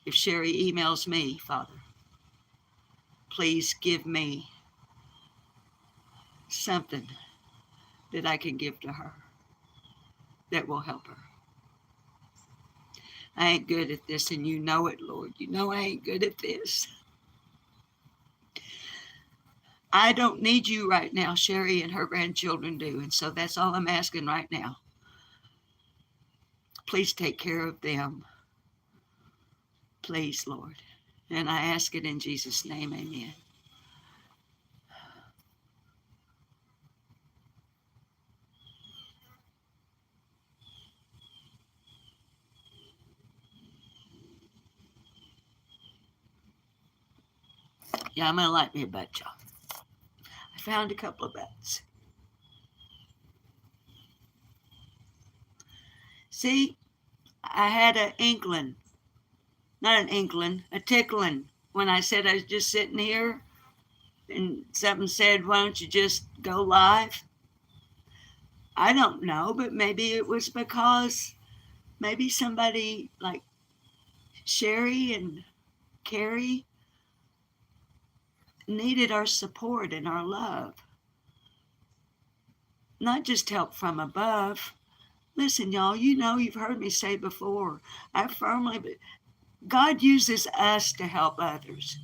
If Sherry emails me, Father, please give me something that I can give to her that will help her. I ain't good at this, and you know it, Lord. You know I ain't good at this. I don't need you right now. Sherry and her grandchildren do, and so that's all I'm asking right now. Please take care of them. Please, Lord. And I ask it in Jesus' name, amen. Yeah, I'm going to light me a butt, y'all. I found a couple of butts. See, I had an inkling. Not an inkling, a tickling. When I said I was just sitting here and something said, why don't you just go live? I don't know, but maybe it was because maybe somebody like Sherry and Carrie needed our support and our love, not just help from above. Listen, y'all, you know, you've heard me say before, I firmly, God uses us to help others.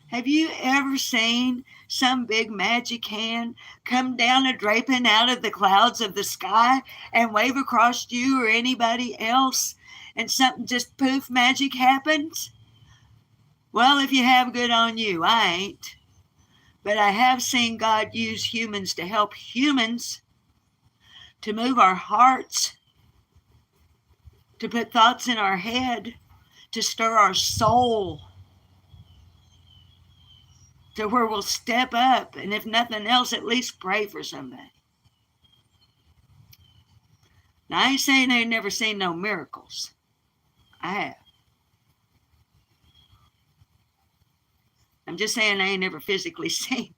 Have you ever seen some big magic hand come down a draping out of the clouds of the sky and wave across you or anybody else, and something just poof magic happens? Well, if you have, good on you. I ain't. But I have seen God use humans to help humans, to move our hearts, to put thoughts in our head, to stir our soul, to where we'll step up, and if nothing else, at least pray for somebody. Now, I ain't saying I ain't never seen no miracles. I have. I'm just saying I ain't never physically seen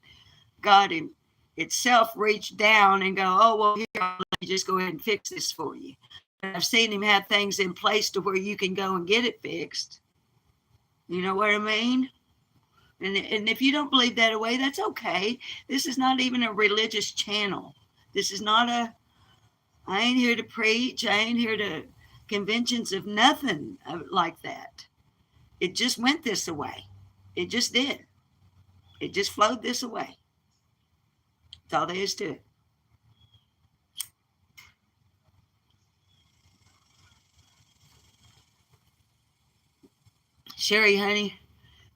God itself reach down and go, oh, well, here, let me just go ahead and fix this for you. I've seen him have things in place to where you can go and get it fixed. You know what I mean? And if you don't believe that away, that's okay. This is not even a religious channel. This is not I ain't here to preach. I ain't here to conventions of nothing like that. It just went this way. It just did. It just flowed this way. That's all there is to it. Sherry, honey,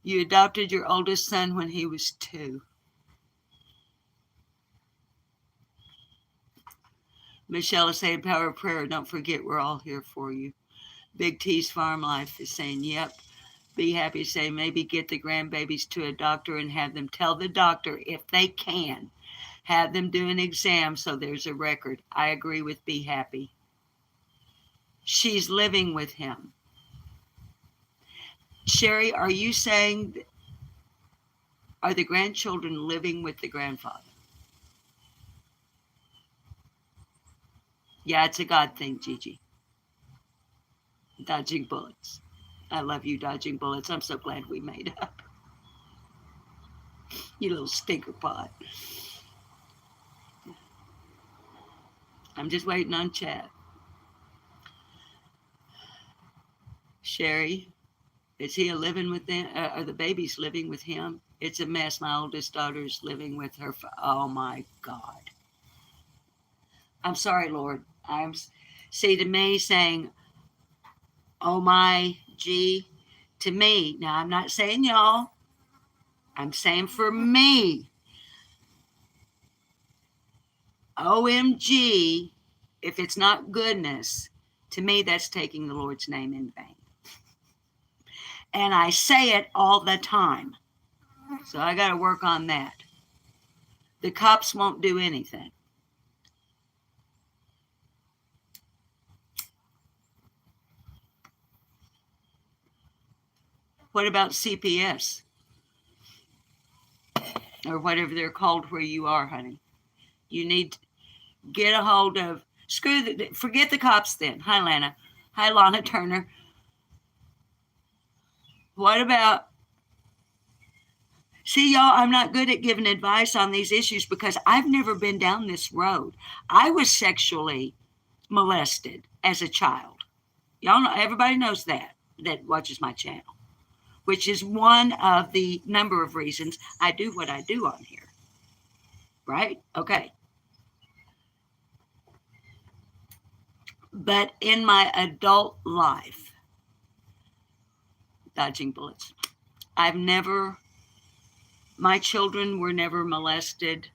you adopted your oldest son when he was 2. Michelle is saying, power of prayer. Don't forget, we're all here for you. Big T's Farm Life is saying, yep. Be happy, say, maybe get the grandbabies to a doctor and have them tell the doctor, if they can, have them do an exam so there's a record. I agree with Be Happy. She's living with him. Sherry, are you saying, are the grandchildren living with the grandfather? Yeah, it's a God thing, Gigi. Dodging bullets. I love you, dodging bullets. I'm so glad we made up. You little stinker pot. I'm just waiting on chat. Sherry, is he living with them? Are the babies living with him? It's a mess. My oldest daughter's living with her. Oh my God. I'm sorry, Lord. See, to me saying, oh my G, to me. Now, I'm not saying y'all. I'm saying for me. OMG, if it's not goodness, to me, that's taking the Lord's name in vain. And I say it all the time. So I got to work on that. The cops won't do anything. What about CPS? Or whatever they're called where you are, honey. You need to get a hold of, forget the cops then. Hi, Lana. Hi, Lana Turner. What about, see, y'all, I'm not good at giving advice on these issues because I've never been down this road. I was sexually molested as a child. Y'all know, everybody knows that watches my channel, which is one of the number of reasons I do what I do on here. Right? Okay. But in my adult life, dodging bullets, my children were never molested.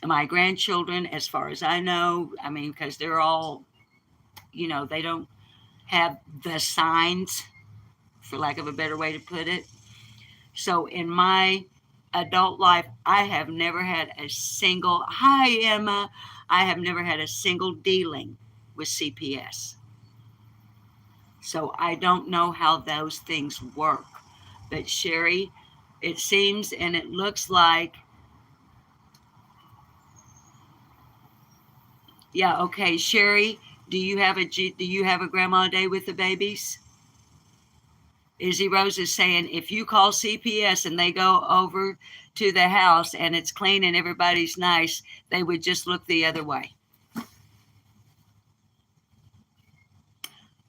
My grandchildren, as far as I know, I mean, because they're all, you know, they don't have the signs, for lack of a better way to put it. So in my adult life, I have never had a single, hi Emma, I have never had a single dealing with CPS. So I don't know how those things work. But Sherry, it seems and it looks like Yeah, okay. Sherry, do you have a grandma day with the babies? Izzy Rose is saying if you call CPS and they go over to the house and it's clean and everybody's nice, they would just look the other way.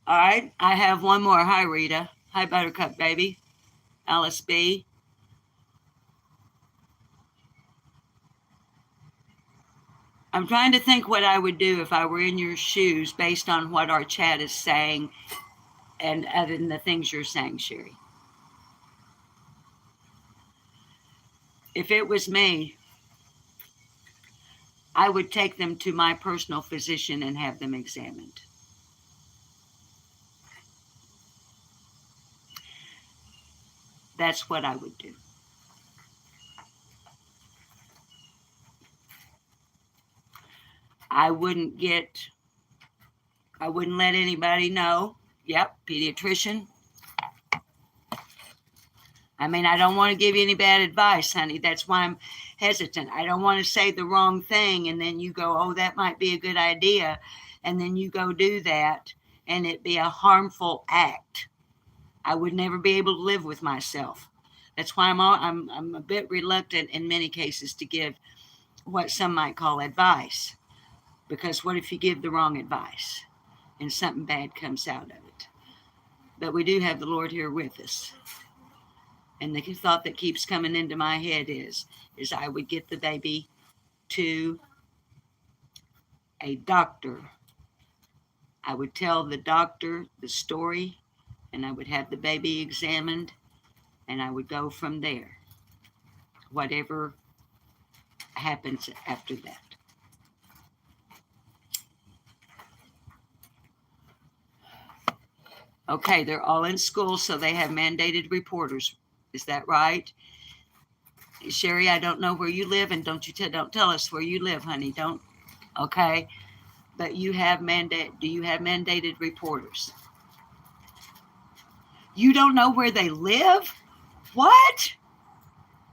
All right, I have one more. Hi, Rita. Hi, Buttercup baby. Alice B. I'm trying to think what I would do if I were in your shoes based on what our chat is saying and other than the things you're saying, Sherry. If it was me, I would take them to my personal physician and have them examined. That's what I would do. I wouldn't let anybody know. Yep, pediatrician. I mean, I don't want to give you any bad advice, honey. That's why I'm hesitant. I don't want to say the wrong thing and then you go, oh, that might be a good idea. And then you go do that and it be a harmful act. I would never be able to live with myself. That's why I'm a bit reluctant in many cases to give what some might call advice. Because what if you give the wrong advice and something bad comes out of it? But we do have the Lord here with us. And the thought that keeps coming into my head is I would get the baby to a doctor. I would tell the doctor the story and I would have the baby examined and I would go from there. Whatever happens after that. Okay, they're all in school, so they have mandated reporters. Is that right? Sherry, I don't know where you live, and don't tell us where you live, honey. Don't. Okay, but do you have mandated reporters? You don't know where they live? What?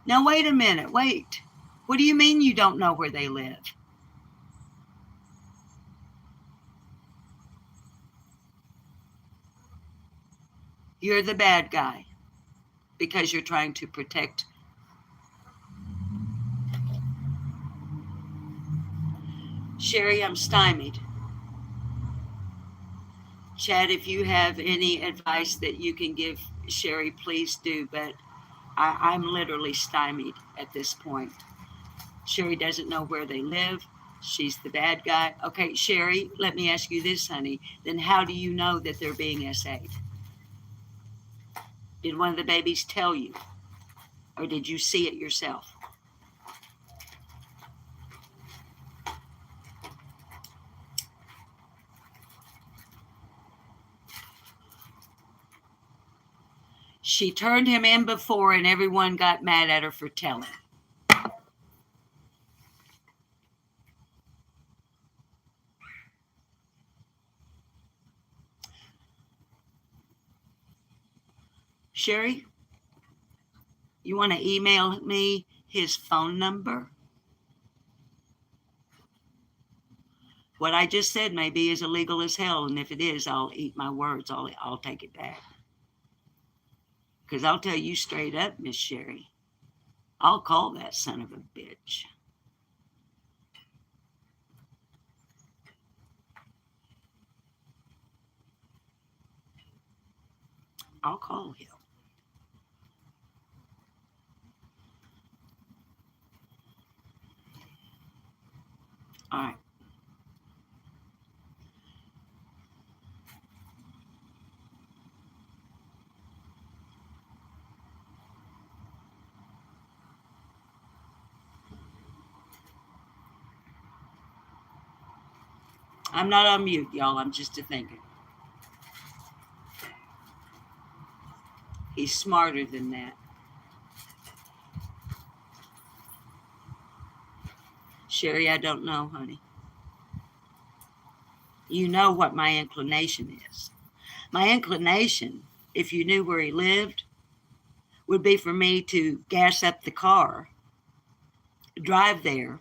Now wait a minute. Wait. What do you mean you don't know where they live? You're the bad guy because you're trying to protect. Sherry, I'm stymied. Chad, if you have any advice that you can give Sherry, please do. But I'm literally stymied at this point. Sherry doesn't know where they live. She's the bad guy. Okay, Sherry, let me ask you this, honey. Then how do you know that they're being SA'd? Did one of the babies tell you? Or did you see it yourself? She turned him in before and everyone got mad at her for telling. Sherry, you want to email me his phone number? What I just said may be as illegal as hell, and if it is, I'll eat my words. I'll take it back. Because I'll tell you straight up, Miss Sherry, I'll call that son of a bitch. I'll call him. All right. I'm not on mute, y'all. I'm just a thinking. He's smarter than that. Sherry, I don't know, honey. You know what my inclination is. My inclination, if you knew where he lived, would be for me to gas up the car, drive there,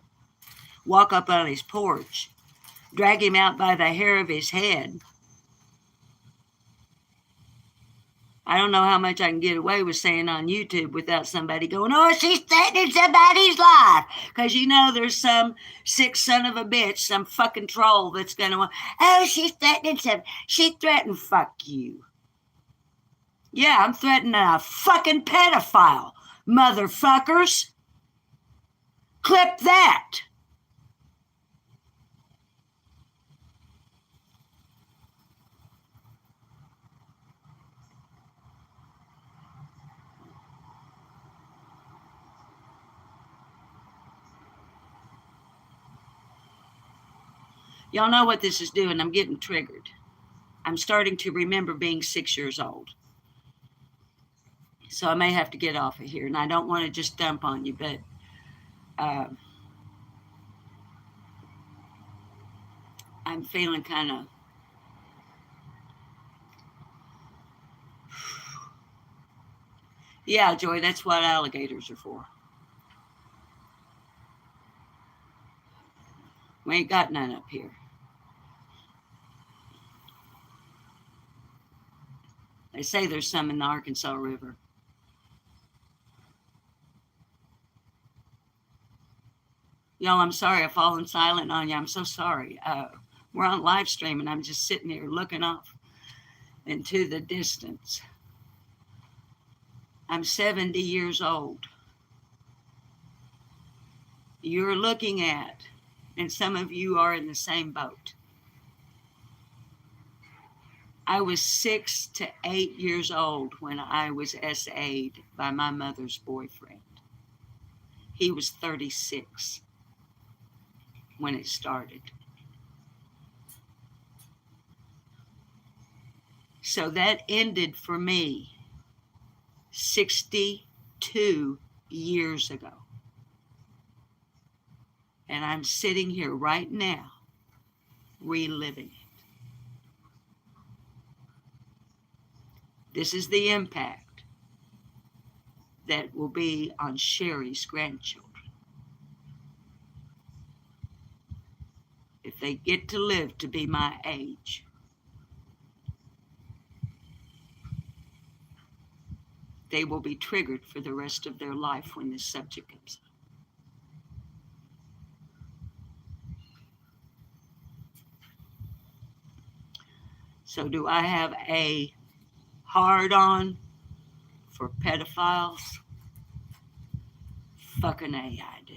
walk up on his porch, drag him out by the hair of his head. I don't know how much I can get away with saying on YouTube without somebody going, oh, she's threatening somebody's life. Because you know there's some sick son of a bitch, some fucking troll that's going to, oh, she's threatening some. She threatened, fuck you. Yeah, I'm threatening a fucking pedophile, motherfuckers. Clip that. Y'all know what this is doing. I'm getting triggered. I'm starting to remember being 6 years old. So I may have to get off of here. And I don't want to just dump on you, but I'm feeling kind of, yeah, Joy, that's what alligators are for. We ain't got none up here. They say there's some in the Arkansas River. Y'all, I'm sorry I've fallen silent on you. I'm so sorry. We're on live stream and I'm just sitting here looking off into the distance. I'm 70 years old. You're looking at, and some of you are in the same boat. I was 6 to 8 years old when I was SA'd by my mother's boyfriend. He was 36 when it started. So that ended for me 62 years ago. And I'm sitting here right now reliving it. This is the impact that will be on Sherry's grandchildren. If they get to live to be my age. They will be triggered for the rest of their life when this subject comes up. So do I have a hard-on for pedophiles? Fucking A, I do.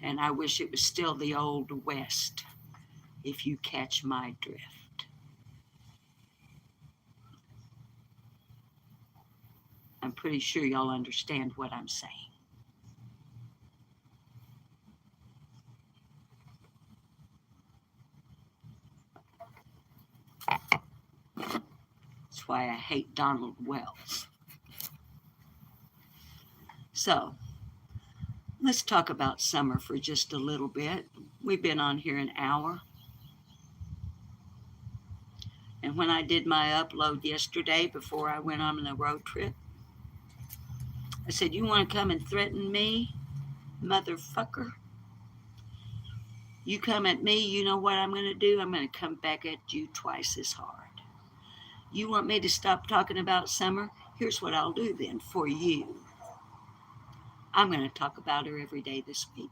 And I wish it was still the old West, if you catch my drift. I'm pretty sure y'all understand what I'm saying. That's why I hate Donald Wells. So, let's talk about summer for just a little bit. We've been on here an hour. And when I did my upload yesterday before I went on a road trip, I said, you want to come and threaten me, motherfucker? You come at me, you know what I'm going to do? I'm going to come back at you twice as hard. You want me to stop talking about summer? Here's what I'll do then for you. I'm going to talk about her every day this week.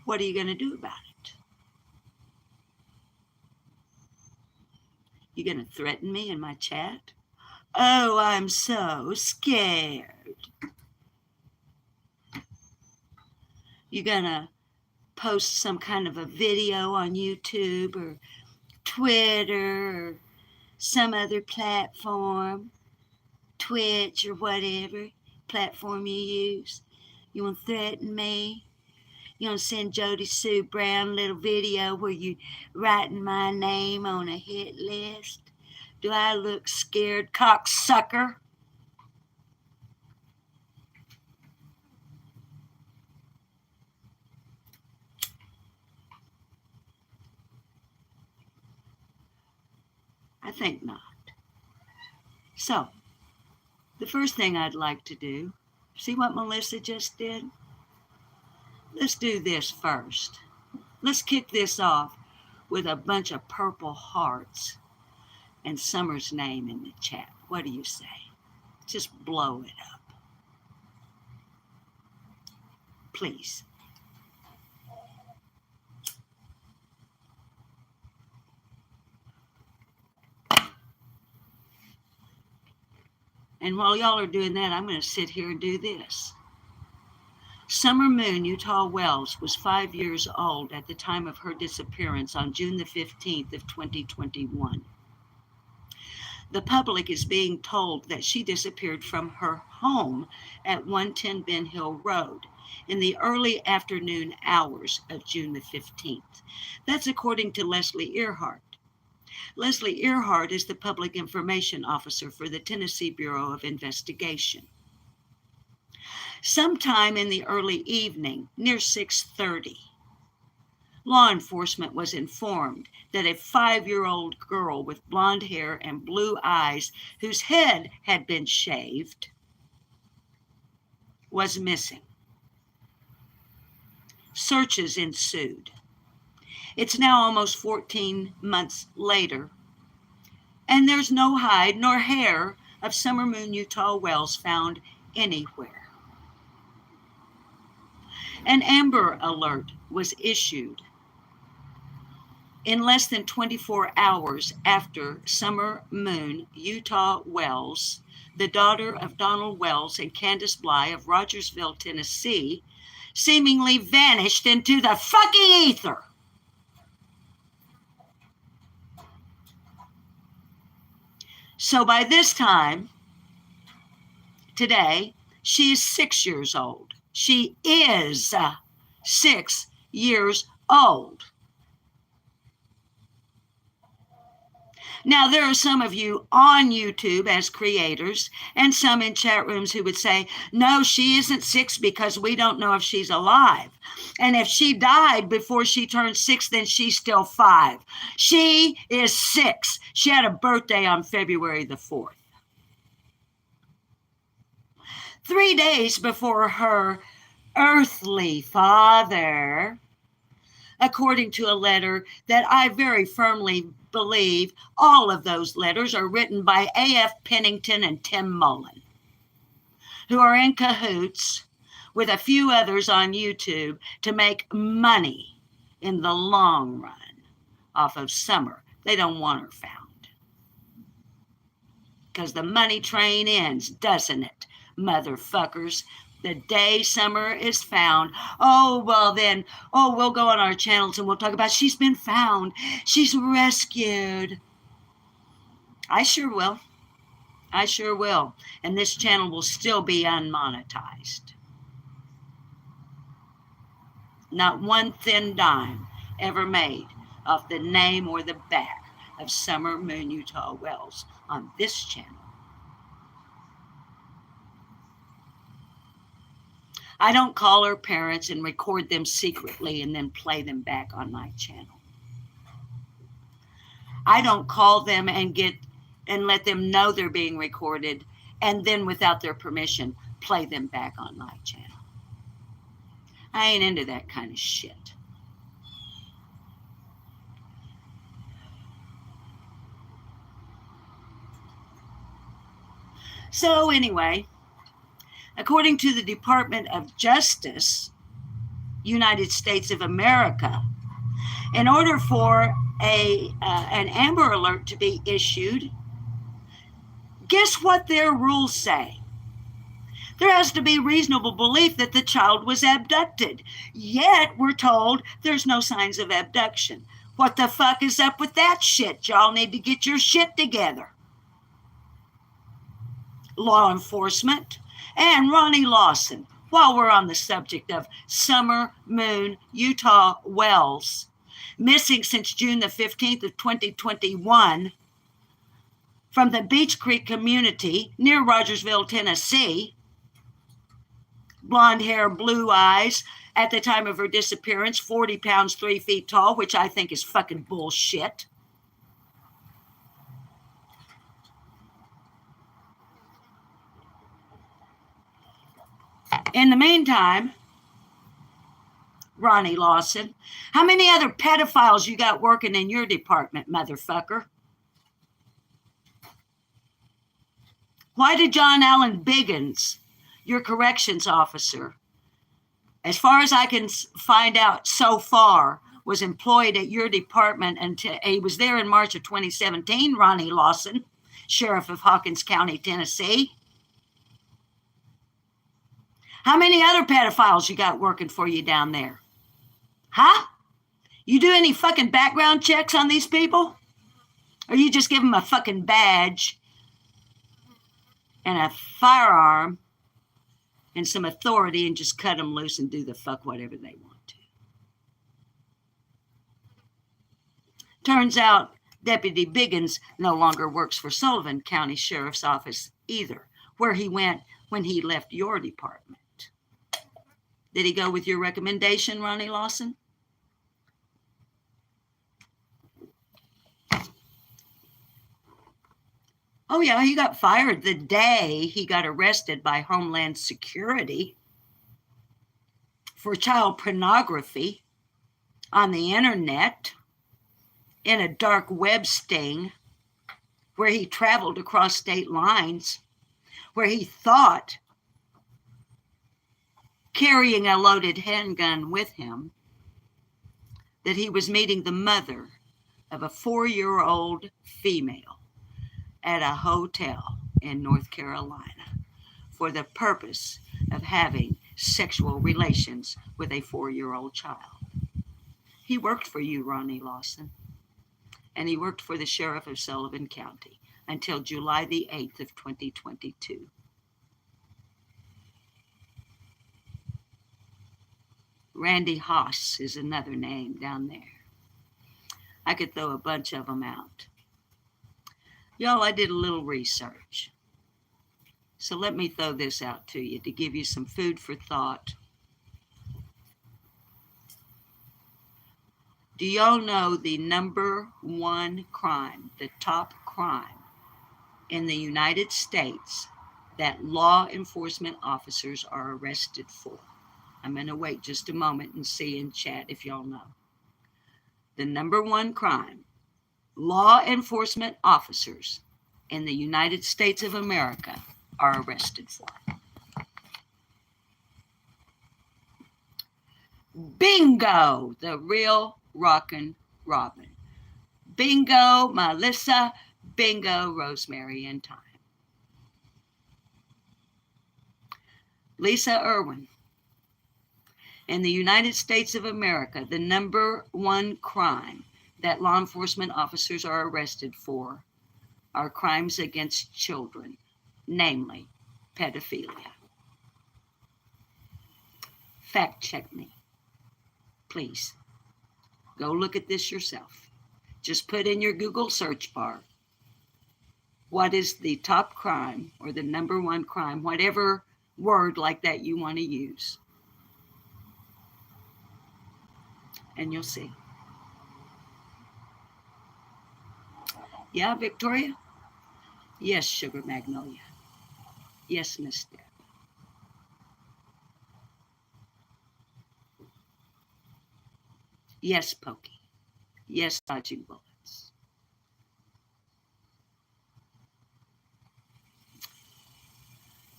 What are you going to do about it? You going to threaten me in my chat? Oh, I'm so scared. You going to post some kind of a video on YouTube or Twitter or some other platform, Twitch or whatever platform you use? You want to threaten me? You want to send Jody Sue Brown a little video where you writing my name on a hit list? Do I look scared, cocksucker? I think not. So, the first thing I'd like to do See what Melissa just did? Let's do this first. Let's kick this off with a bunch of purple hearts and Summer's name in the chat. What do you say? Just blow it up. Please. And while y'all are doing that, I'm going to sit here and do this. Summer Moon Utah Wells was 5 years old at the time of her disappearance on June the 15th of 2021. The public is being told that she disappeared from her home at 110 Ben Hill Road in the early afternoon hours of June the 15th. That's according to Leslie Earhart. Leslie Earhart is the public information officer for the Tennessee Bureau of Investigation. Sometime in the early evening, near 6:30, law enforcement was informed that a 5-year-old girl with blonde hair and blue eyes, whose head had been shaved, was missing. Searches ensued. It's now almost 14 months later, and there's no hide nor hair of Summer Moon Utah Wells found anywhere. An Amber Alert was issued in less than 24 hours after Summer Moon Utah Wells, the daughter of Donald Wells and Candace Bly of Rogersville, Tennessee, seemingly vanished into the fucking ether. So by this time, today, she is 6 years old. She is 6 years old. Now, there are some of you on YouTube as creators and some in chat rooms who would say, no, she isn't 6 because we don't know if she's alive. And if she died before she turned 6, then she's still 5. She is 6. She had a birthday on February the 4th. 3 days before her earthly father, according to a letter that I very firmly believe all of those letters are written by A.F. Pennington and Tim Mullen, who are in cahoots with a few others on YouTube to make money in the long run off of Summer. They don't want her found. Because the money train ends, doesn't it, motherfuckers? The day Summer is found, we'll go on our channels and we'll talk about she's been found. She's rescued. I sure will. I sure will. And this channel will still be unmonetized. Not one thin dime ever made off the name or the back of Summer Moon Utah Wells on this channel. I don't call her parents and record them secretly and then play them back on my channel. I don't call them and let them know they're being recorded and then without their permission play them back on my channel. I ain't into that kind of shit. So anyway, according to the Department of Justice, United States of America, in order for an Amber Alert to be issued, guess what their rules say? There has to be reasonable belief that the child was abducted. Yet we're told there's no signs of abduction. What the fuck is up with that shit? Y'all need to get your shit together. Law enforcement and Ronnie Lawson, while we're on the subject of Summer Moon Utah Wells, missing since June the 15th of 2021 from the Beach Creek community near Rogersville, Tennessee. Blonde hair, blue eyes. At the time of her disappearance, 40 pounds, 3 feet tall, which I think is fucking bullshit. In the meantime, Ronnie Lawson, how many other pedophiles you got working in your department, motherfucker? Why did John Allen Biggins, your corrections officer, as far as I can find out so far, was employed at your department until he was there in March of 2017, Ronnie Lawson, Sheriff of Hawkins County, Tennessee? How many other pedophiles you got working for you down there? Huh? You do any fucking background checks on these people? Or you just give them a fucking badge and a firearm and some authority and just cut them loose and do the fuck whatever they want to? Turns out Deputy Biggins no longer works for Sullivan County Sheriff's Office either, where he went when he left your department. Did he go with your recommendation, Ronnie Lawson? Oh, yeah, he got fired the day he got arrested by Homeland Security for child pornography on the internet in a dark web sting where he traveled across state lines, where he thought carrying a loaded handgun with him that he was meeting the mother of a 4-year-old female at a hotel in North Carolina for the purpose of having sexual relations with a 4-year-old child. He worked for you, Ronnie Lawson, and he worked for the Sheriff of Sullivan County until July the 8th of 2022. Randy Haas is another name down there. I could throw a bunch of them out. Y'all, I did a little research. So let me throw this out to you to give you some food for thought. Do y'all know the number one crime, the top crime in the United States that law enforcement officers are arrested for? I'm going to wait just a moment and see in chat if y'all know. The number one crime law enforcement officers in the United States of America are arrested for. Bingo, the real Rockin' Robin. Bingo, Melissa. Bingo, Rosemary and Time. Lisa Irwin. In the United States of America, the number one crime that law enforcement officers are arrested for are crimes against children, namely pedophilia. Fact check me, please. Go look at this yourself. Just put in your Google search bar, what is the top crime or the number one crime, whatever word like that you want to use. And you'll see. Yeah, Victoria? Yes, Sugar Magnolia. Yes, Miss Deb. Yes, Pokey. Yes, dodging bullets.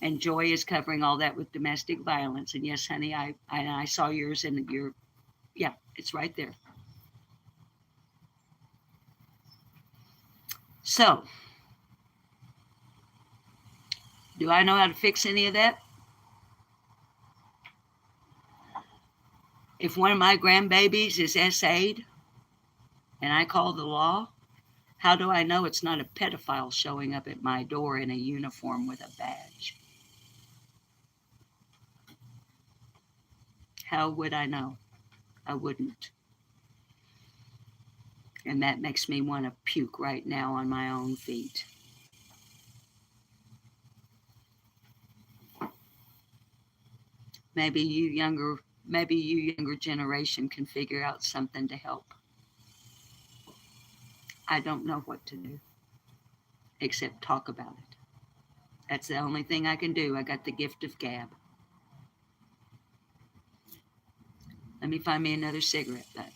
And Joy is covering all that with domestic violence. And yes, honey, I saw yours and your, yeah, it's right there. So, do I know how to fix any of that? If one of my grandbabies is SA'd and I call the law, how do I know it's not a pedophile showing up at my door in a uniform with a badge? How would I know? I wouldn't. And that makes me want to puke right now on my own feet. Maybe you younger generation can figure out something to help. I don't know what to do except talk about it. That's the only thing I can do. I got the gift of gab. Let me find me another cigarette butt.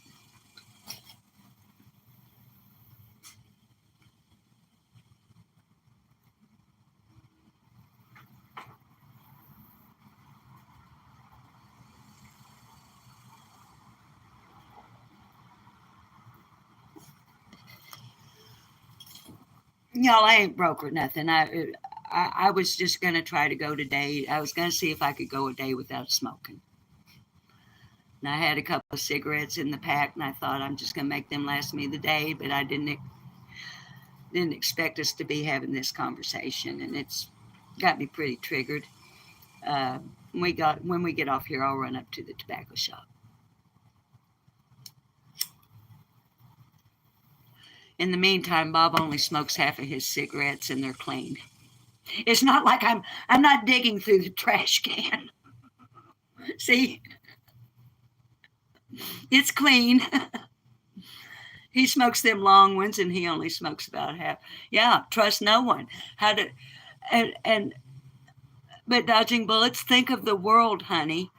Y'all, I ain't broke or nothing. I was just going to try to go today. I was going to see if I could go a day without smoking. And I had a couple of cigarettes in the pack, and I thought I'm just going to make them last me the day, but I didn't expect us to be having this conversation, and it's got me pretty triggered. When we get off here, I'll run up to the tobacco shop. In the meantime, Bob only smokes half of his cigarettes, and they're clean. It's not like I'm not digging through the trash can. See, it's clean. He smokes them long ones, and he only smokes about half. Yeah, trust no one. But dodging bullets, think of the world, honey.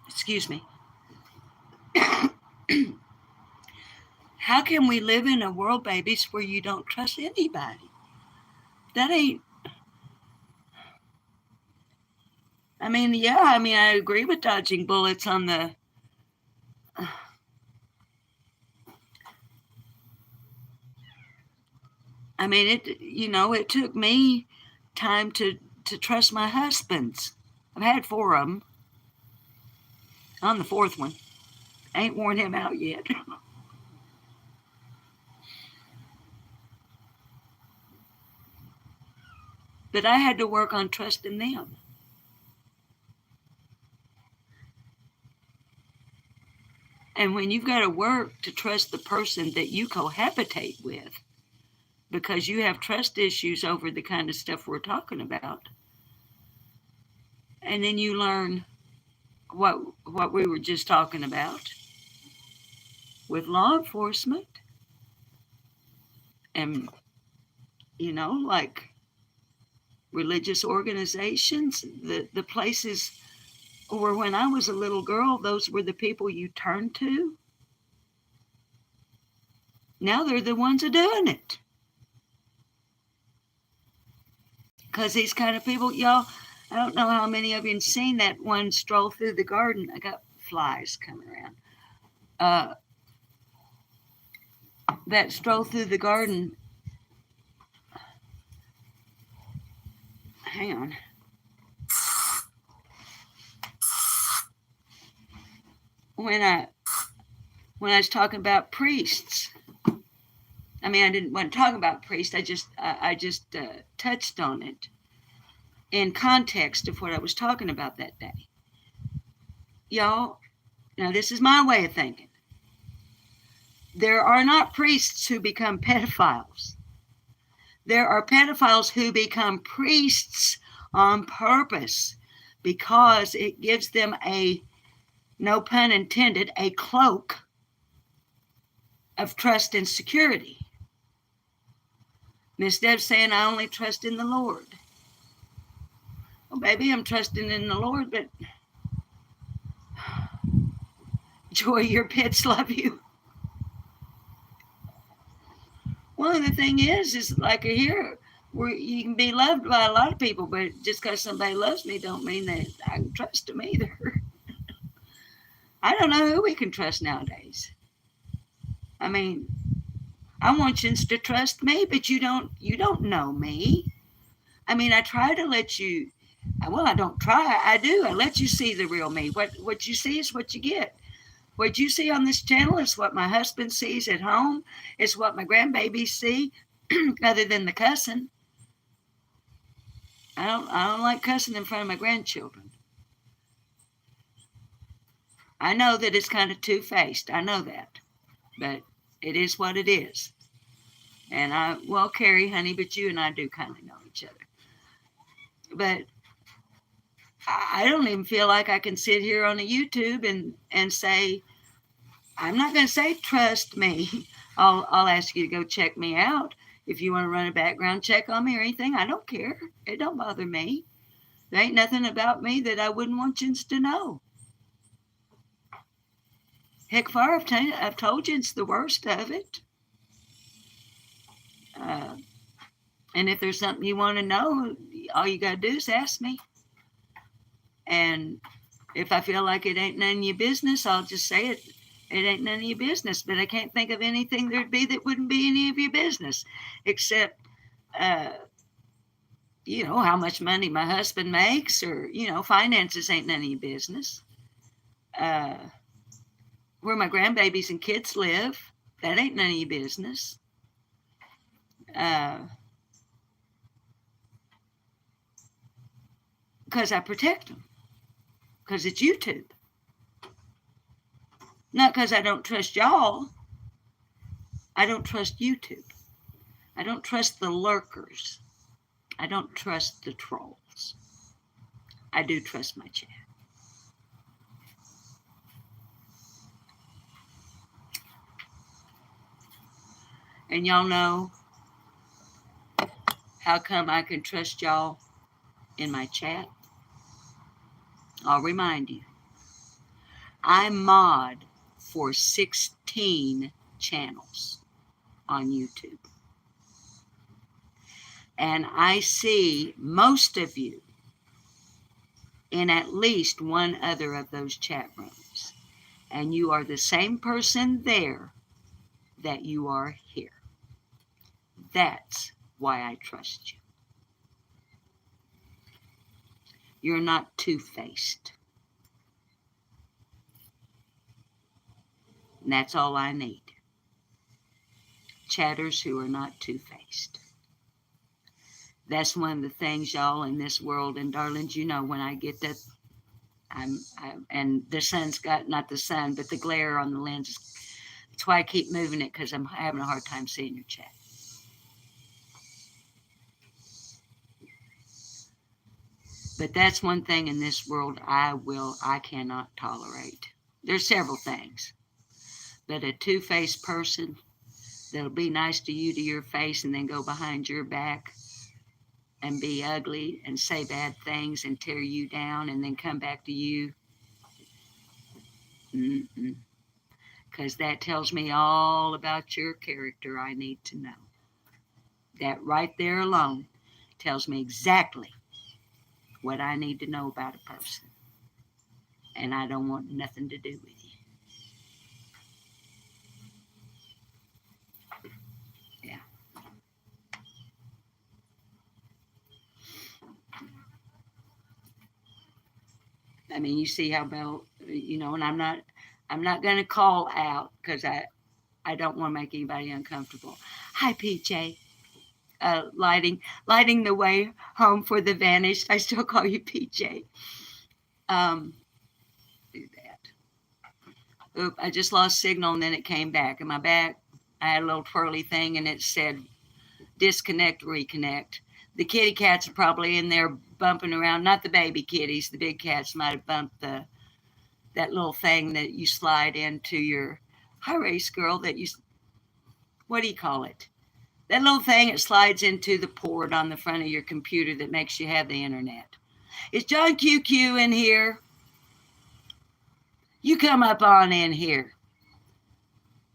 Excuse me. How can we live in a world, babies, where you don't trust anybody? That ain't. I agree with dodging bullets on the. It took me time to trust my husbands. I've had 4 of them. On the 4th one. I ain't worn him out yet. But I had to work on trusting them. And when you've got to work to trust the person that you cohabitate with, because you have trust issues over the kind of stuff we're talking about, and then you learn what we were just talking about with law enforcement, and like religious organizations, the places where when I was a little girl, those were the people you turned to. Now they're the ones who are doing it. Because these kind of people, y'all, I don't know how many of you have seen that one stroll through the garden. I got flies coming around. That stroll through the garden. Hang on. When I was talking about priests, I didn't want to talk about priests. I just touched on it in context of what I was talking about that day. Y'all, now this is my way of thinking. There are not priests who become pedophiles. There are pedophiles who become priests on purpose because it gives them no pun intended, a cloak of trust and security. Miss Deb's saying, I only trust in the Lord. Well, baby, I'm trusting in the Lord, but Joy, your pets love you. Well, the thing is like here, where you can be loved by a lot of people, but just because somebody loves me don't mean that I can trust them either. I don't know who we can trust nowadays. I want you to trust me, but you don't know me. I try to let you, well, I don't try, I do. I let you see the real me. What you see is what you get. What you see on this channel is what my husband sees at home. It's what my grandbabies see, other than the cussing. I don't like cussing in front of my grandchildren. I know that it's kind of two-faced. I know that. But it is what it is. And Carrie, honey, but you and I do kind of know each other. But I don't even feel like I can sit here on a YouTube and say, I'm not going to say trust me. I'll ask you to go check me out. If you want to run a background check on me or anything, I don't care. It don't bother me. There ain't nothing about me that I wouldn't want you to know. Heck, far I've told you it's the worst of it. And if there's something you want to know, all you got to do is ask me. And if I feel like it ain't none of your business, I'll just say it. It ain't none of your business. But I can't think of anything there'd be that wouldn't be any of your business, except, how much money my husband makes, or, finances ain't none of your business. Where my grandbabies and kids live, that ain't none of your business. Because I protect them. Because it's YouTube. Not because I don't trust y'all. I don't trust YouTube. I don't trust the lurkers. I don't trust the trolls. I do trust my chat. And y'all know how come I can trust y'all in my chat? I'll remind you. I mod for 16 channels on YouTube. And I see most of you in at least one other of those chat rooms. And you are the same person there that you are here. That's why I trust you. You're not two-faced. And that's all I need. Chatters who are not two-faced. That's one of the things, y'all, in this world. And darlings, when I get that, and the sun's got, not the sun, but the glare on the lenses. That's why I keep moving it, because I'm having a hard time seeing your chat. But that's one thing in this world I cannot tolerate. There's several things. But a two-faced person that'll be nice to you to your face and then go behind your back and be ugly and say bad things and tear you down and then come back to you. Because that tells me all about your character I need to know. That right there alone tells me exactly what I need to know about a person. And I don't want nothing to do with you. Yeah. I mean, you see how Belle, and I'm not going to call out because I don't want to make anybody uncomfortable. Hi, PJ. Lighting the way home for the vanished. I still call you PJ. Do that. Oop, I just lost signal and then it came back. Am I back? I had a little twirly thing and it said disconnect, reconnect. The kitty cats are probably in there bumping around. Not the baby kitties. The big cats might have bumped that little thing that you slide into your, hi race girl, what do you call it? That little thing that slides into the port on the front of your computer that makes you have the internet. Is John QQ in here? You come up on in here.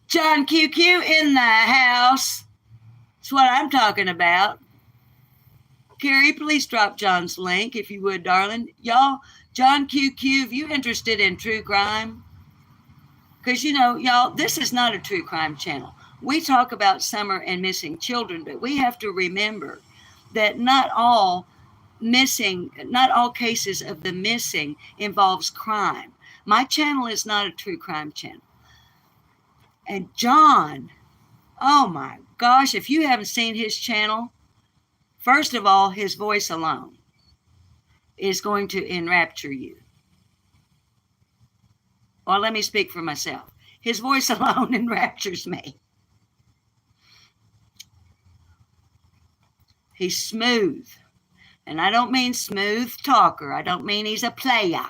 John QQ in the house. That's what I'm talking about. Carrie, please drop John's link if you would, darling. Y'all, John QQ, if you're interested in true crime, because, y'all, this is not a true crime channel. We talk about summer and missing children, but we have to remember that not all cases of the missing involves crime. My channel is not a true crime channel. And John, oh my gosh, if you haven't seen his channel, first of all, his voice alone is going to enrapture you. Well, let me speak for myself. His voice alone enraptures me. He's smooth. And I don't mean smooth talker. I don't mean he's a player.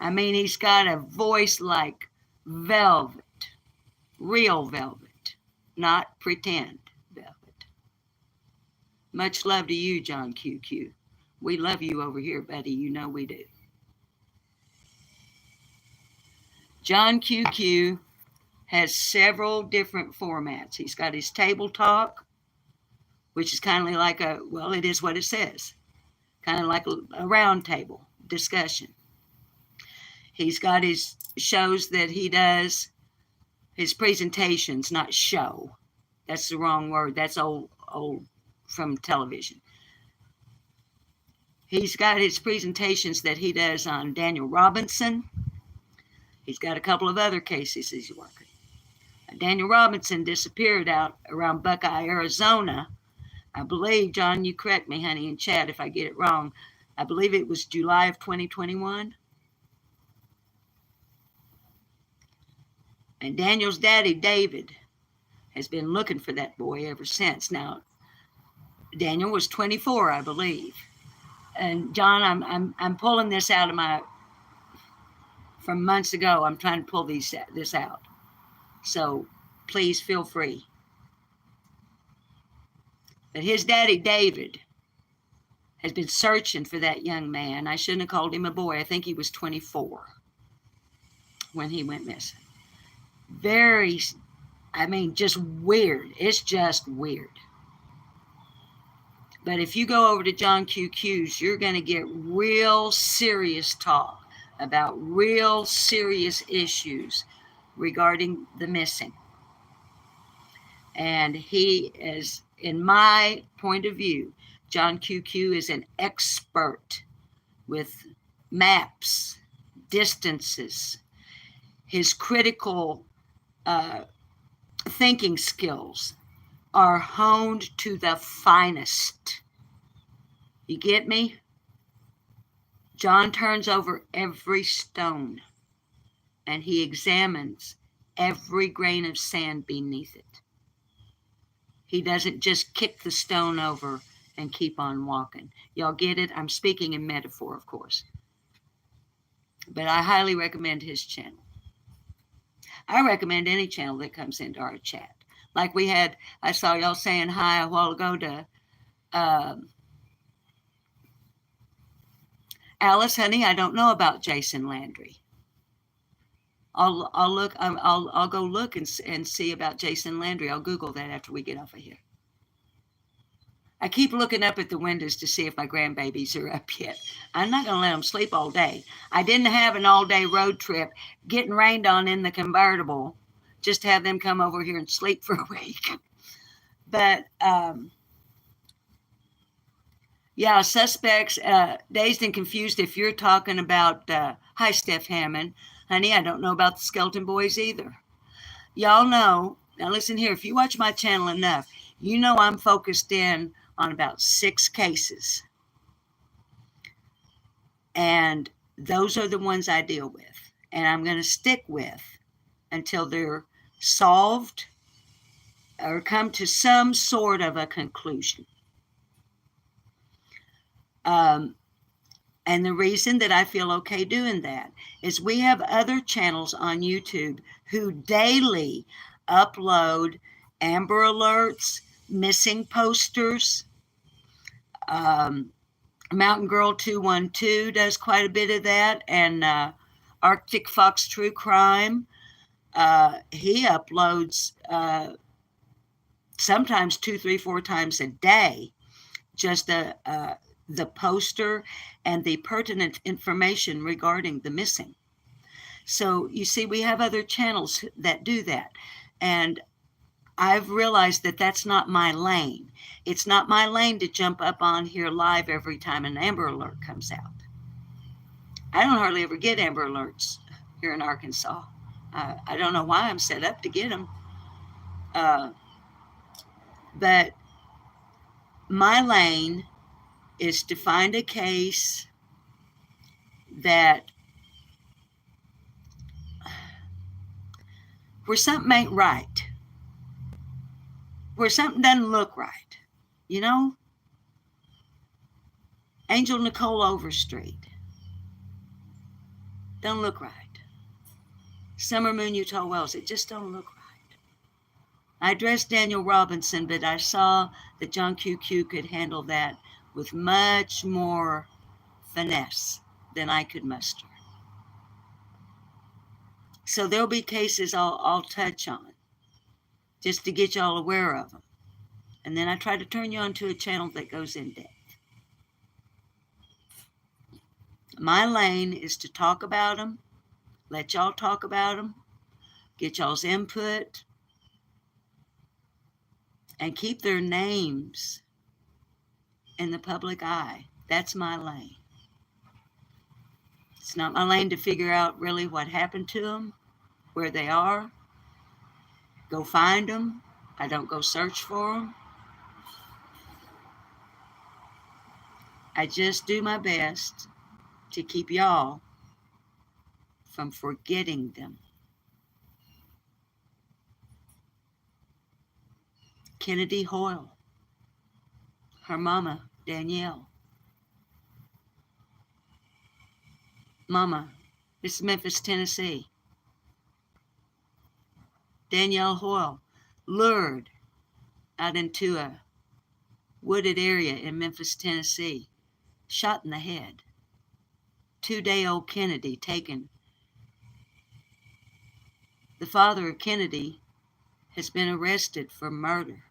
I mean he's got a voice like velvet. Real velvet. Not pretend velvet. Much love to you, John QQ. We love you over here, buddy. You know we do. John QQ has several different formats. He's got his table talk, which is kind of like it is what it says, kind of like a round table discussion. He's got his shows that he does, his presentations, not show. That's the wrong word. That's old from television. He's got his presentations that he does on Daniel Robinson. He's got a couple of other cases he's working. Daniel Robinson disappeared out around Buckeye, Arizona. I believe, John, you correct me, honey, in chat if I get it wrong. I believe it was July of 2021. And Daniel's daddy, David, has been looking for that boy ever since. Now, Daniel was 24, I believe. And John, I'm pulling this out of from months ago. I'm trying to pull this out. So please feel free. But his daddy, David, has been searching for that young man. I shouldn't have called him a boy. I think he was 24 when he went missing. Just weird. It's just weird. But if you go over to John QQ's, you're going to get real serious talk about real serious issues regarding the missing. And he is, in my point of view, John QQ is an expert with maps, distances. His critical thinking skills are honed to the finest. You get me? John turns over every stone and he examines every grain of sand beneath it. He doesn't just kick the stone over and keep on walking. Y'all get it? I'm speaking in metaphor, of course. But I highly recommend his channel. I recommend any channel that comes into our chat. Like I saw y'all saying hi a while ago to Alice, honey. I don't know about Jason Landry. I'll go look and see about Jason Landry. I'll Google that after we get off of here. I keep looking up at the windows to see if my grandbabies are up yet. I'm not going to let them sleep all day. I didn't have an all-day road trip getting rained on in the convertible just to have them come over here and sleep for a week. But, yeah, suspects, dazed and confused. If you're talking about, hi, Steph Hammond. Honey, I don't know about the Skeleton Boys either. Y'all know, now listen here, if you watch my channel enough, you know I'm focused in on about 6 cases. And those are the ones I deal with. And I'm going to stick with until they're solved or come to some sort of a conclusion. And the reason that I feel okay doing that is we have other channels on YouTube who daily upload Amber Alerts, missing posters. Mountain Girl 212 does quite a bit of that, and Arctic Fox True Crime. He uploads sometimes 2, 3, 4 times a day, just the poster and the pertinent information regarding the missing. So you see, we have other channels that do that. And I've realized that that's not my lane. It's not my lane to jump up on here live every time an Amber Alert comes out. I don't hardly ever get Amber Alerts here in Arkansas. I don't know why I'm set up to get them. But my lane is to find a case that where something ain't right, where something doesn't look right, you know? Angel Nicole Overstreet, don't look right. Summer Moon Utah Wells, it just don't look right. I addressed Daniel Robinson, but I saw that John QQ could handle that with much more finesse than I could muster. So there'll be cases I'll touch on just to get y'all aware of them. And then I try to turn you onto a channel that goes in depth. My lane is to talk about them, let y'all talk about them, get y'all's input, and keep their names in the public eye. That's my lane. It's not my lane to figure out really what happened to them, where they are. Go find them. I don't go search for them. I just do my best to keep y'all from forgetting them. Kennedy Hoyle, her mama, Danielle. Mama, this is Memphis, Tennessee. Danielle Hoyle, lured out into a wooded area in Memphis, Tennessee, shot in the head. 2-day-old Kennedy taken. The father of Kennedy has been arrested for murder.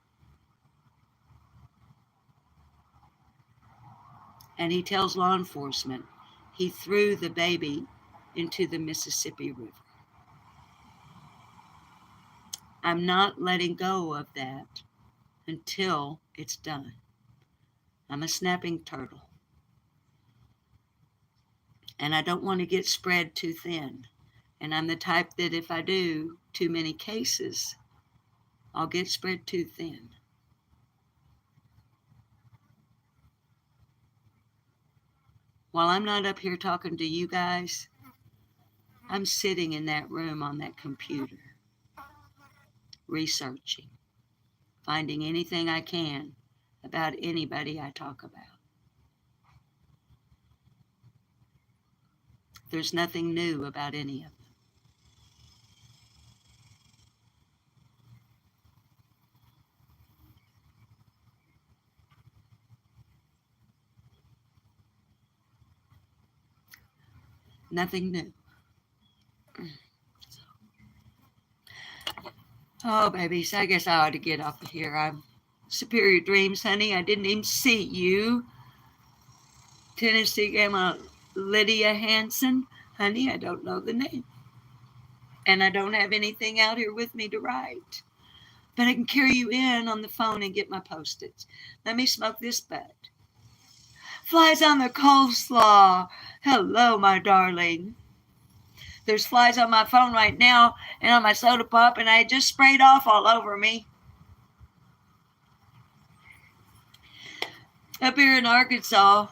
And he tells law enforcement he threw the baby into the Mississippi River. I'm not letting go of that until it's done. I'm a snapping turtle. And I don't want to get spread too thin. And I'm the type that if I do too many cases, I'll get spread too thin. While I'm not up here talking to you guys, I'm sitting in that room on that computer, researching, finding anything I can about anybody I talk about. There's nothing new about any of them. Nothing new. Oh, babies, I guess I ought to get off of here. I'm Superior Dreams, honey. I didn't even see you. Tennessee Grandma Lydia Hanson. Honey, I don't know the name. And I don't have anything out here with me to write. But I can carry you in on the phone and get my Post-its. Let me smoke this bud. Flies on the coleslaw. Hello, my darling. There's flies on my phone right now and on my soda pop, and I just sprayed off all over me. Up here in Arkansas,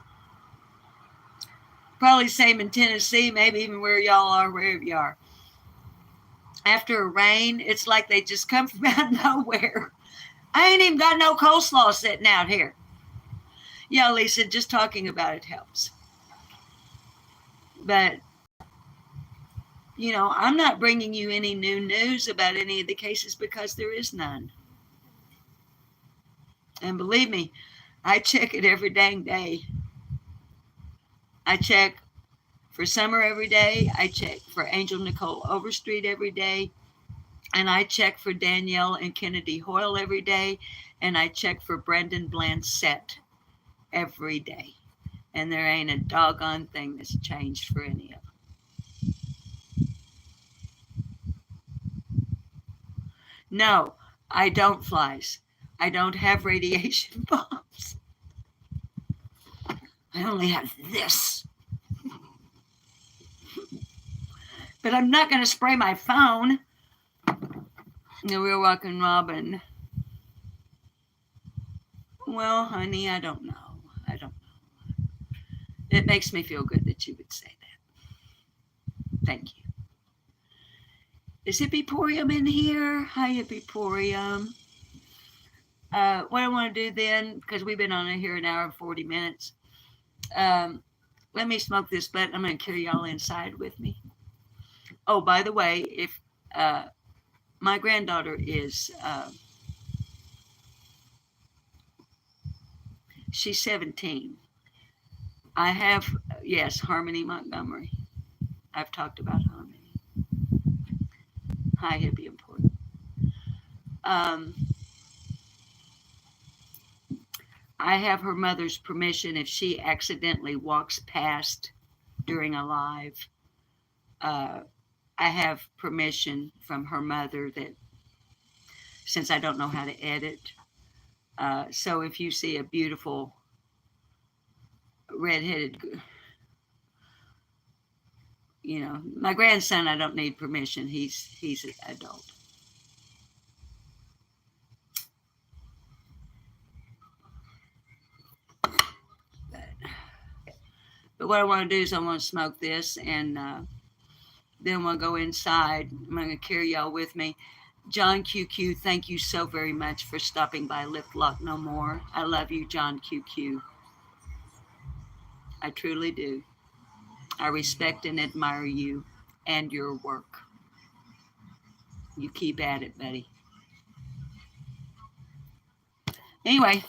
probably same in Tennessee, maybe even where y'all are, wherever you are. After a rain, it's like they just come from out of nowhere. I ain't even got no coleslaw sitting out here. Yeah, Lisa, just talking about it helps. But, you know, I'm not bringing you any new news about any of the cases because there is none. And believe me, I check it every dang day. I check for Summer every day. I check for Angel Nicole Overstreet every day. And I check for Danielle and Kennedy Hoyle every day. And I check for Brendan Blancett every day. And there ain't a doggone thing that's changed for any of them. No, I don't, flies. I don't have radiation bombs. I only have this. But I'm not going to spray my phone. The Real Rockin' Robin. Well, honey, I don't know. It makes me feel good that you would say that. Thank you. Is Hippiporium in here? Hi, Hippiporium. What I want to do then, because we've been on here an hour and 40 minutes, let me smoke this blunt. I'm going to carry y'all inside with me. Oh, by the way, if my granddaughter is, she's 17. I have, yes, Harmony Montgomery. I've talked about Harmony. Hi, hippie important. I have her mother's permission if she accidentally walks past during a live. I have permission from her mother that since I don't know how to edit. So if you see a beautiful redheaded, my grandson, I don't need permission. He's an adult. But what I want to do is I want to smoke this, and then we'll go inside. I'm going to carry y'all with me. John QQ, thank you so very much for stopping by Lift Lock No More. I love you, John QQ. I truly do. I respect and admire you and your work. You keep at it, buddy. Anyway,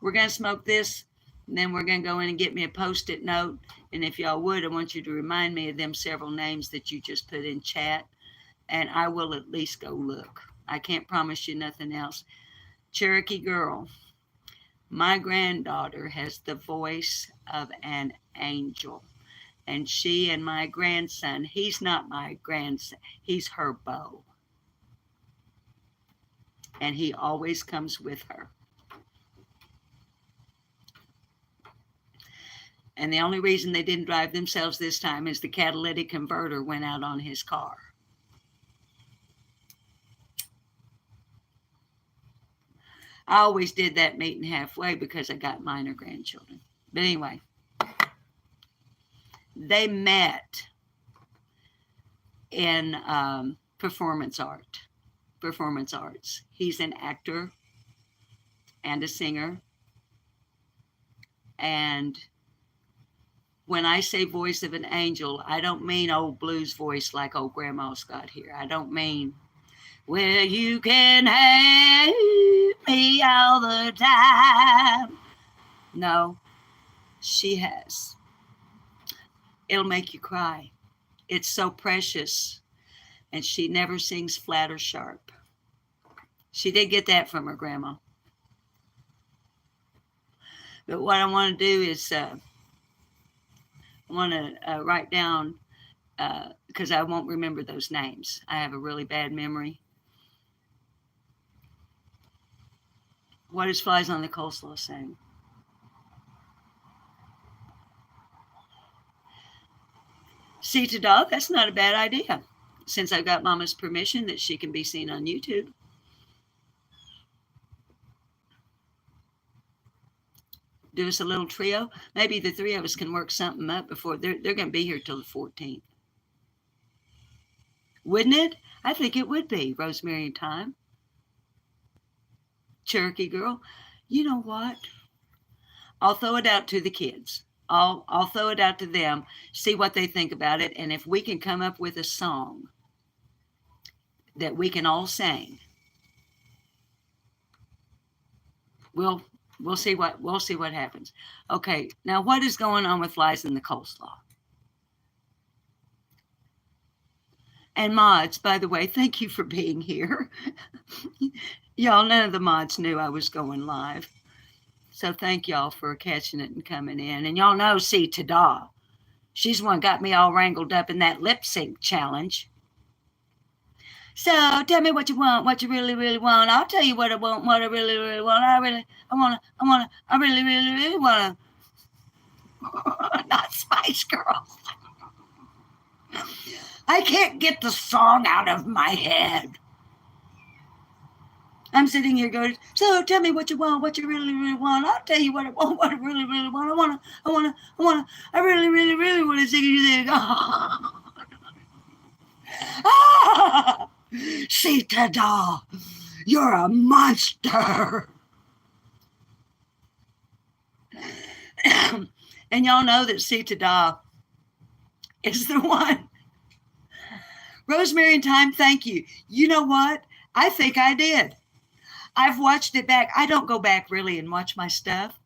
we're going to smoke this, and then we're going to go in and get me a Post-it note. And if y'all would, I want you to remind me of them several names that you just put in chat, and I will at least go look. I can't promise you nothing else. Cherokee Girl, my granddaughter has the voice of an angel. And she and my grandson, he's not my grandson, he's her beau. And he always comes with her. And the only reason they didn't drive themselves this time is the catalytic converter went out on his car. I always did that meeting halfway because I got minor grandchildren. But anyway, they met in performance arts. He's an actor and a singer. And when I say voice of an angel, I don't mean old blues voice like old grandma's got here. I don't mean, well, you can have me all the time. No, she has. It'll make you cry. It's so precious. And she never sings flat or sharp. She did get that from her grandma. But what I want to do is I want to write down, because I won't remember those names. I have a really bad memory. What is Flies on the Coleslaw saying? See to dog, that's not a bad idea. Since I've got Mama's permission that she can be seen on YouTube. Do us a little trio. Maybe the three of us can work something up before they're going to be here till the 14th. Wouldn't it? I think it would be, Rosemary and Time. Cherokee Girl. You know what? I'll throw it out to the kids. I'll throw it out to them, see what they think about it, and if we can come up with a song that we can all sing, we'll see what happens. Okay, now what is going on with Flies in the Coleslaw? And mods, by the way, thank you for being here. Y'all, none of the mods knew I was going live. So thank y'all for catching it and coming in. And y'all know, see, Tada, she's the one got me all wrangled up in that lip sync challenge. So tell me what you want, what you really, really want. I'll tell you what I want, what I really, really want. I really want to. Not Spice Girls. I can't get the song out of my head. I'm sitting here going, so tell me what you want, what you really, really want. I'll tell you what I want, what I really, really want. I really, really, really want to sing you. Ah! See, Tada, you're a monster. And y'all know that See Tada is the one. Rosemary and Time, thank you. You know what? I think I did. I've watched it back. I don't go back really and watch my stuff.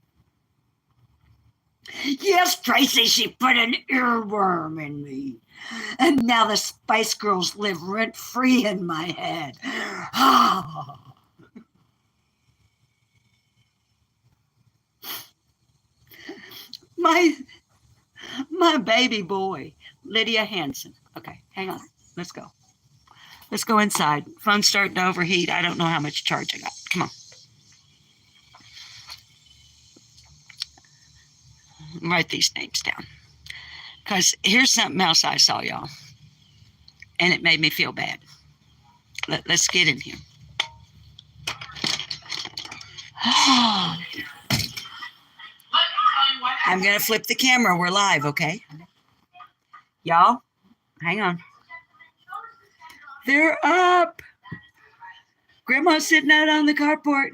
Yes, Tracy, she put an earworm in me. And now the Spice Girls live rent-free in my head. my my baby boy, Lydia Hanson. Okay, hang on. Let's go. Let's go inside. Phone's starting to overheat. I don't know how much charge I got. Come on. Write these names down. Because here's something else I saw, y'all. And it made me feel bad. Let's get in here. I'm going to flip the camera. We're live, okay? Y'all, hang on. They're up. Grandma's sitting out on the carport.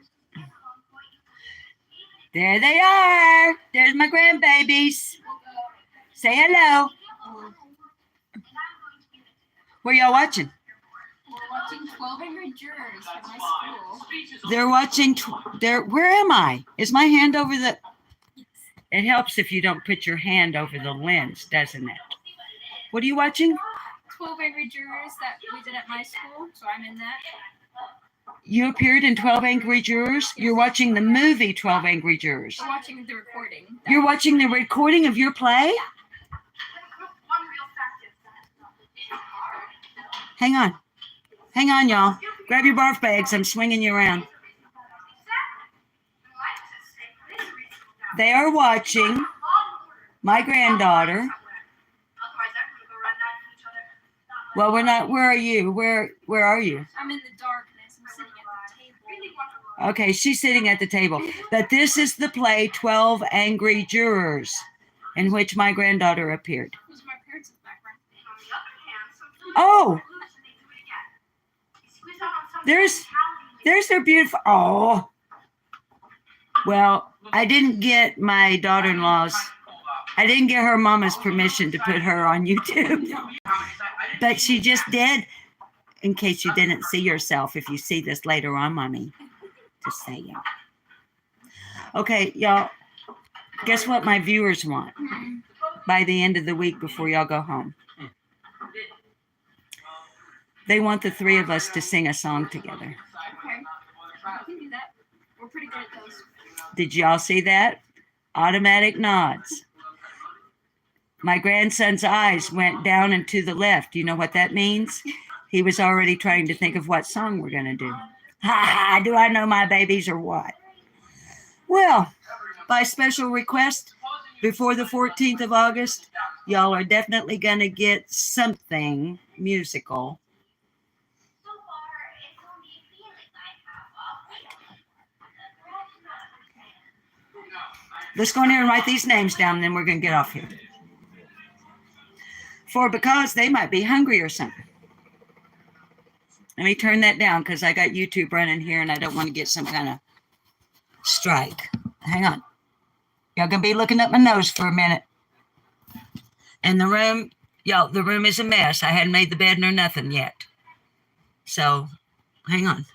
There they are. There's my grandbabies. Say hello. What are y'all watching? We're watching 12 Angry Jurors at my school. They're watching. Where am I? Is my hand over the... It helps if you don't put your hand over the lens, doesn't it? What are you watching? 12 Angry Jurors that we did at my school, so I'm in that. You appeared in 12 Angry Jurors? You're watching the movie 12 Angry Jurors. We're watching the recording. You're watching the recording of your play? Hang on. Hang on, y'all. Grab your barf bags. I'm swinging you around. They are watching my granddaughter. Well, we're not. Where are you? Where are you? I'm in the darkness. I'm sitting at the table. Okay, she's sitting at the table. But this is the play 12 Angry Jurors, in which my granddaughter appeared. Those are my parents in the background. Oh! There's their beautiful... Oh! Well, I didn't get my daughter-in-law's... I didn't get her mama's permission to put her on YouTube. But she just did, in case you didn't see yourself, if you see this later on, Mommy. Just saying. Okay, y'all, guess what my viewers want by the end of the week before y'all go home? They want the three of us to sing a song together. Okay. I can do that. We're pretty good at those. Did y'all see that? Automatic nods. My grandson's eyes went down and to the left. You know what that means? He was already trying to think of what song we're going to do. Ha ha, do I know my babies or what? Well, by special request, before the 14th of August, y'all are definitely going to get something musical. Let's go in here and write these names down, and then we're going to get off here. Because they might be hungry or something. Let me turn that down because I got YouTube running here and I don't want to get some kind of strike. Hang on. Y'all going to be looking up my nose for a minute. And the room, y'all, the room is a mess. I hadn't made the bed nor nothing yet. So, hang on.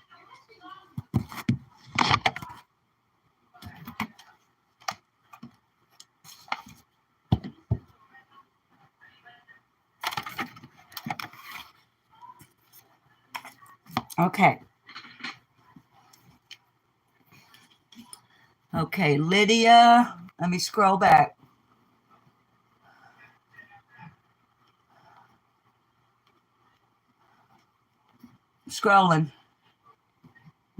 Okay. Okay, Lydia. Let me scroll back. Scrolling.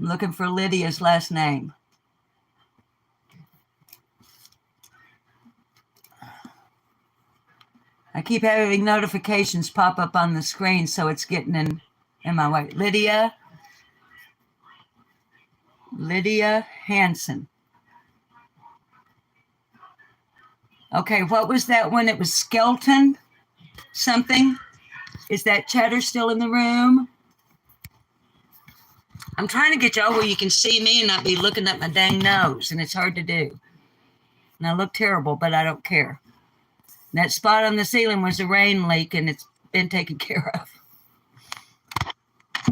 I'm looking for Lydia's last name. I keep having notifications pop up on the screen, so it's getting in my way. Lydia Hanson. Okay, what was that one? It was Skelton something. Is that Cheddar still in the room? I'm trying to get y'all where you can see me and not be looking at my dang nose, and it's hard to do. And I look terrible, but I don't care. And that spot on the ceiling was a rain leak, and it's been taken care of.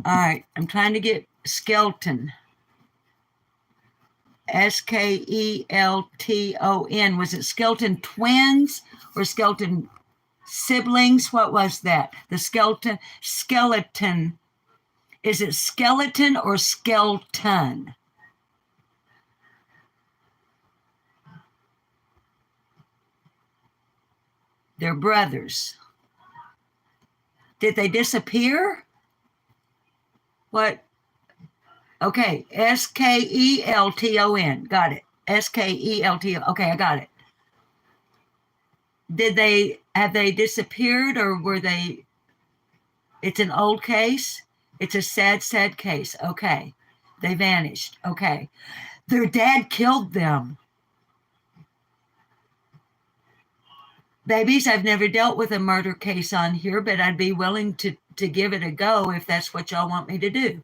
All right, I'm trying to get Skelton. Skelton. Was it skeleton twins or skeleton siblings? What was that? The skeleton. Is it skeleton or skeleton? They're brothers. Did they disappear? What? Okay, Skelton. Got it. Skelton. Okay, I got it. Have they disappeared, or were they? It's an old case. It's a sad, sad case. Okay, they vanished. Okay, their dad killed them. Babies, I've never dealt with a murder case on here, but I'd be willing to give it a go if that's what y'all want me to do.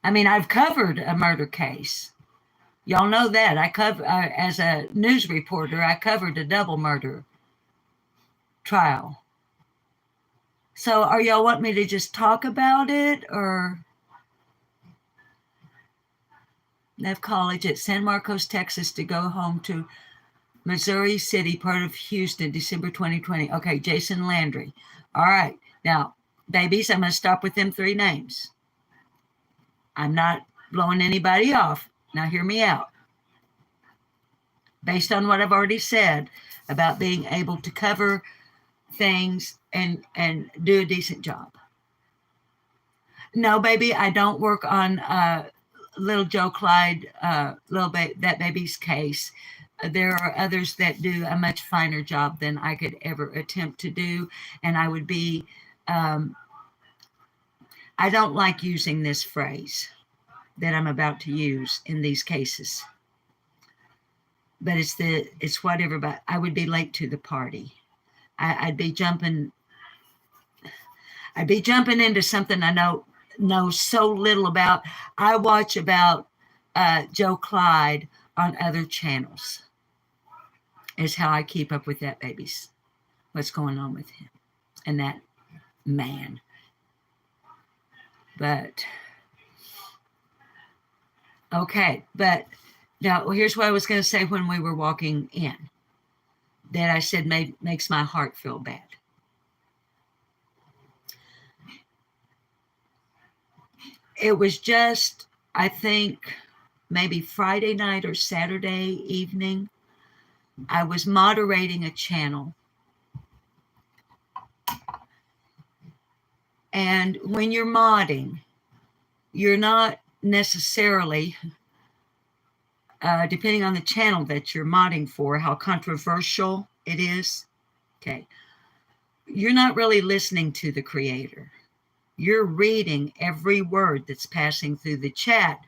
I mean, I've covered a murder case. Y'all know that. As a news reporter, I covered a double murder trial. So are y'all want me to just talk about it, or Neff College at San Marcos, Texas, to go home to Missouri City, part of Houston, December 2020. Okay, Jason Landry. All right. Now, babies, I'm going to stop with them 3 names. I'm not blowing anybody off. Now hear me out. Based on what I've already said about being able to cover things and do a decent job. No, baby, I don't work on little Joe Clyde, that baby's case. There are others that do a much finer job than I could ever attempt to do. And I would be, I don't like using this phrase that I'm about to use in these cases. But it's what everybody, I would be late to the party. I'd be jumping into something I know so little about. I watch about Joe Clyde on other channels. Is how I keep up with that baby's, what's going on with him and that man. But okay, but now here's what I was going to say when we were walking in, that I said makes my heart feel bad. It was just, I think, maybe Friday night or Saturday evening. I was moderating a channel. And when you're modding, you're not necessarily, depending on the channel that you're modding for, how controversial it is. Okay. You're not really listening to the creator. You're reading every word that's passing through the chat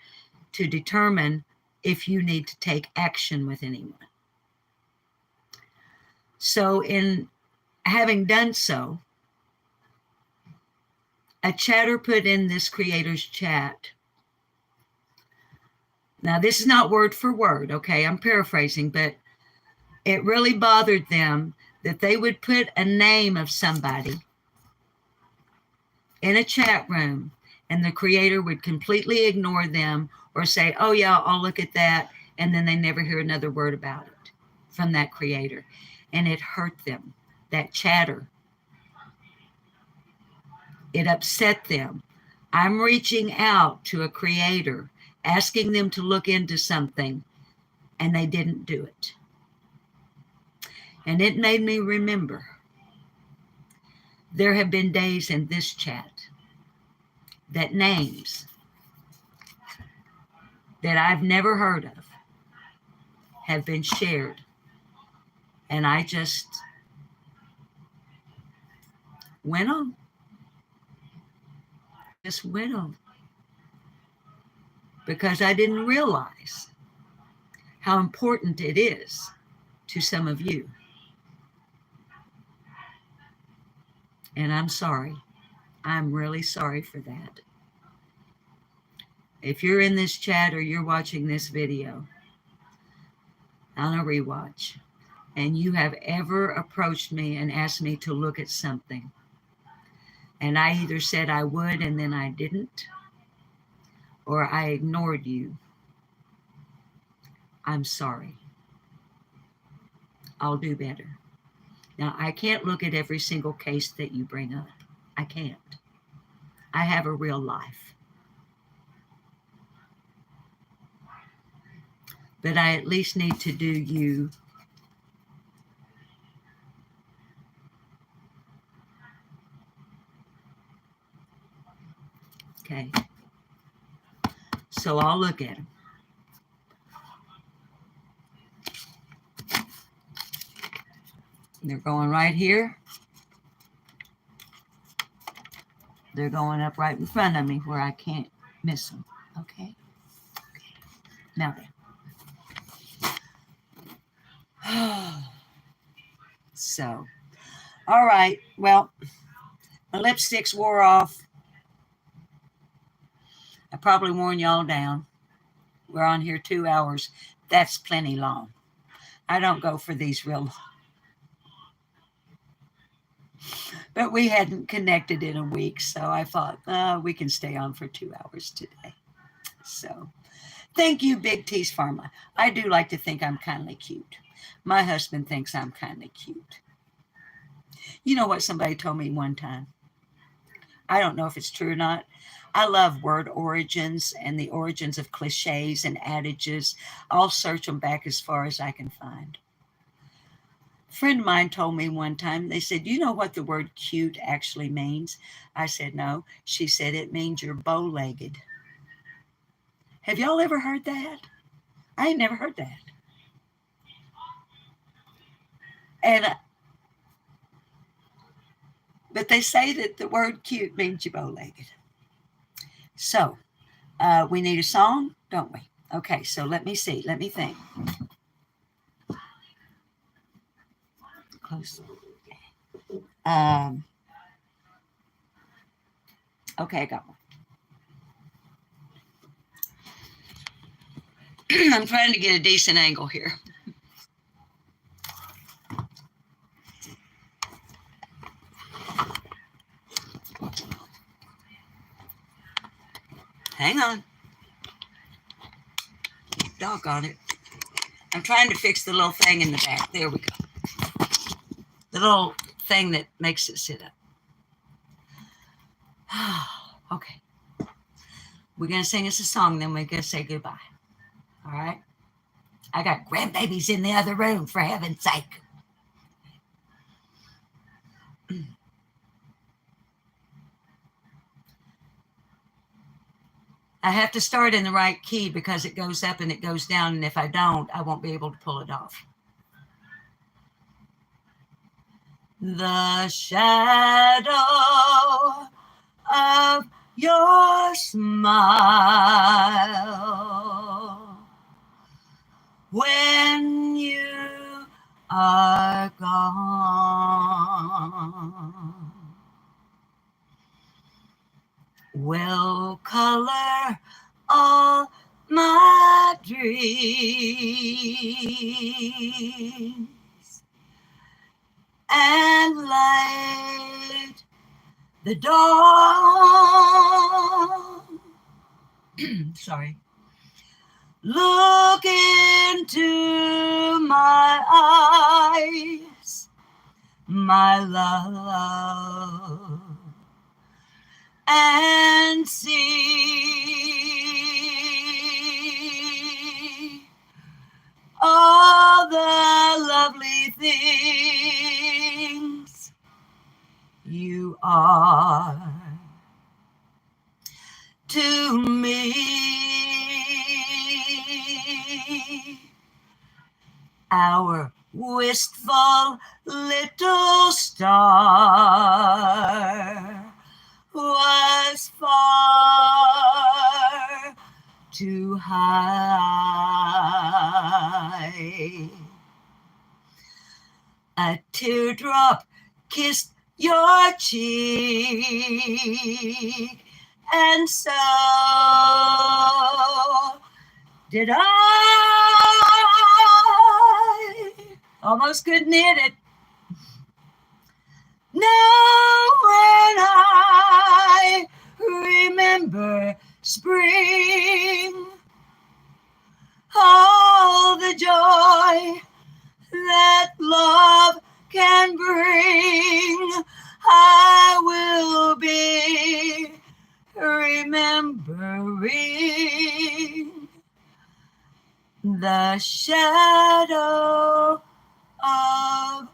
to determine if you need to take action with anyone. So in having done so, a chatter put in this creator's chat. Now, this is not word for word, okay? I'm paraphrasing, but it really bothered them that they would put a name of somebody in a chat room and the creator would completely ignore them or say, oh yeah, I'll look at that. And then they never hear another word about it from that creator. And it hurt them, that chatter. It upset them. I'm reaching out to a creator, asking them to look into something, and they didn't do it. And it made me remember there have been days in this chat that names that I've never heard of have been shared. And I just went on. Just went on. Because I didn't realize how important it is to some of you. And I'm sorry. I'm really sorry for that. If you're in this chat or you're watching this video on a rewatch, and you have ever approached me and asked me to look at something, And I either said I would and then I didn't, or I ignored you. I'm sorry. I'll do better. Now, I can't look at every single case that you bring up. I can't. I have a real life. But I at least need to do you okay. So I'll look at them. They're going right here. They're going up right in front of me where I can't miss them. Okay. Now then. So, all right. Well, my lipsticks wore off. I probably worn y'all down. We're on here 2 hours. That's plenty long. I don't go for these real long. But we hadn't connected in a week, so I thought we can stay on for 2 hours today. So thank you, Big T's Pharma. I do like to think I'm kind of cute. My husband thinks I'm kind of cute. You know what somebody told me one time? I don't know if it's true or not. I love word origins and the origins of cliches and adages. I'll search them back as far as I can find. A friend of mine told me one time, they said, you know what the word cute actually means? I said, no. She said, it means you're bow-legged. Have y'all ever heard that? I ain't never heard that. And but they say that the word cute means you're bow-legged. So we need a song, don't we? Okay, so let me see. Let me think. Close. Okay, I got one. I'm trying to get a decent angle here. Hang on. Doggone it. I'm trying to fix the little thing in the back. There we go. The little thing that makes it sit up. Okay. We're going to sing us a song, then we're going to say goodbye. All right? I got grandbabies in the other room, for heaven's sake. I have to start in the right key because it goes up and it goes down, and if I don't, I won't be able to pull it off. The shadow of your smile when you are gone will color all my dreams and light the dawn. Sorry. Look into my eyes, my love, and see all the lovely things you are to me. Our wistful little star was far too high. A teardrop kissed your cheek, and so did I. Almost couldn't hit it. Now when I shadow of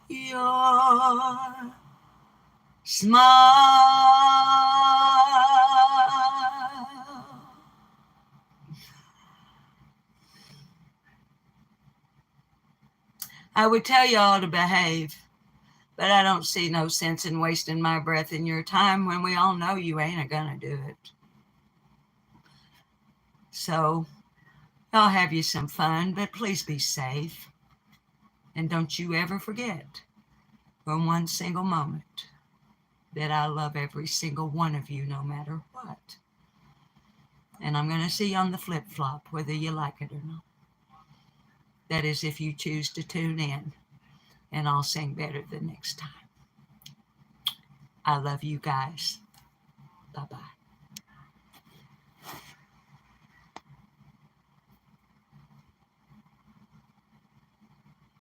your smile. I would tell you all to behave, but I don't see no sense in wasting my breath in your time when we all know you ain't gonna do it. So I'll have you some fun, but please be safe. And don't you ever forget for one single moment that I love every single one of you no matter what. And I'm going to see you on the flip-flop whether you like it or not. That is if you choose to tune in, and I'll sing better the next time. I love you guys. Bye-bye.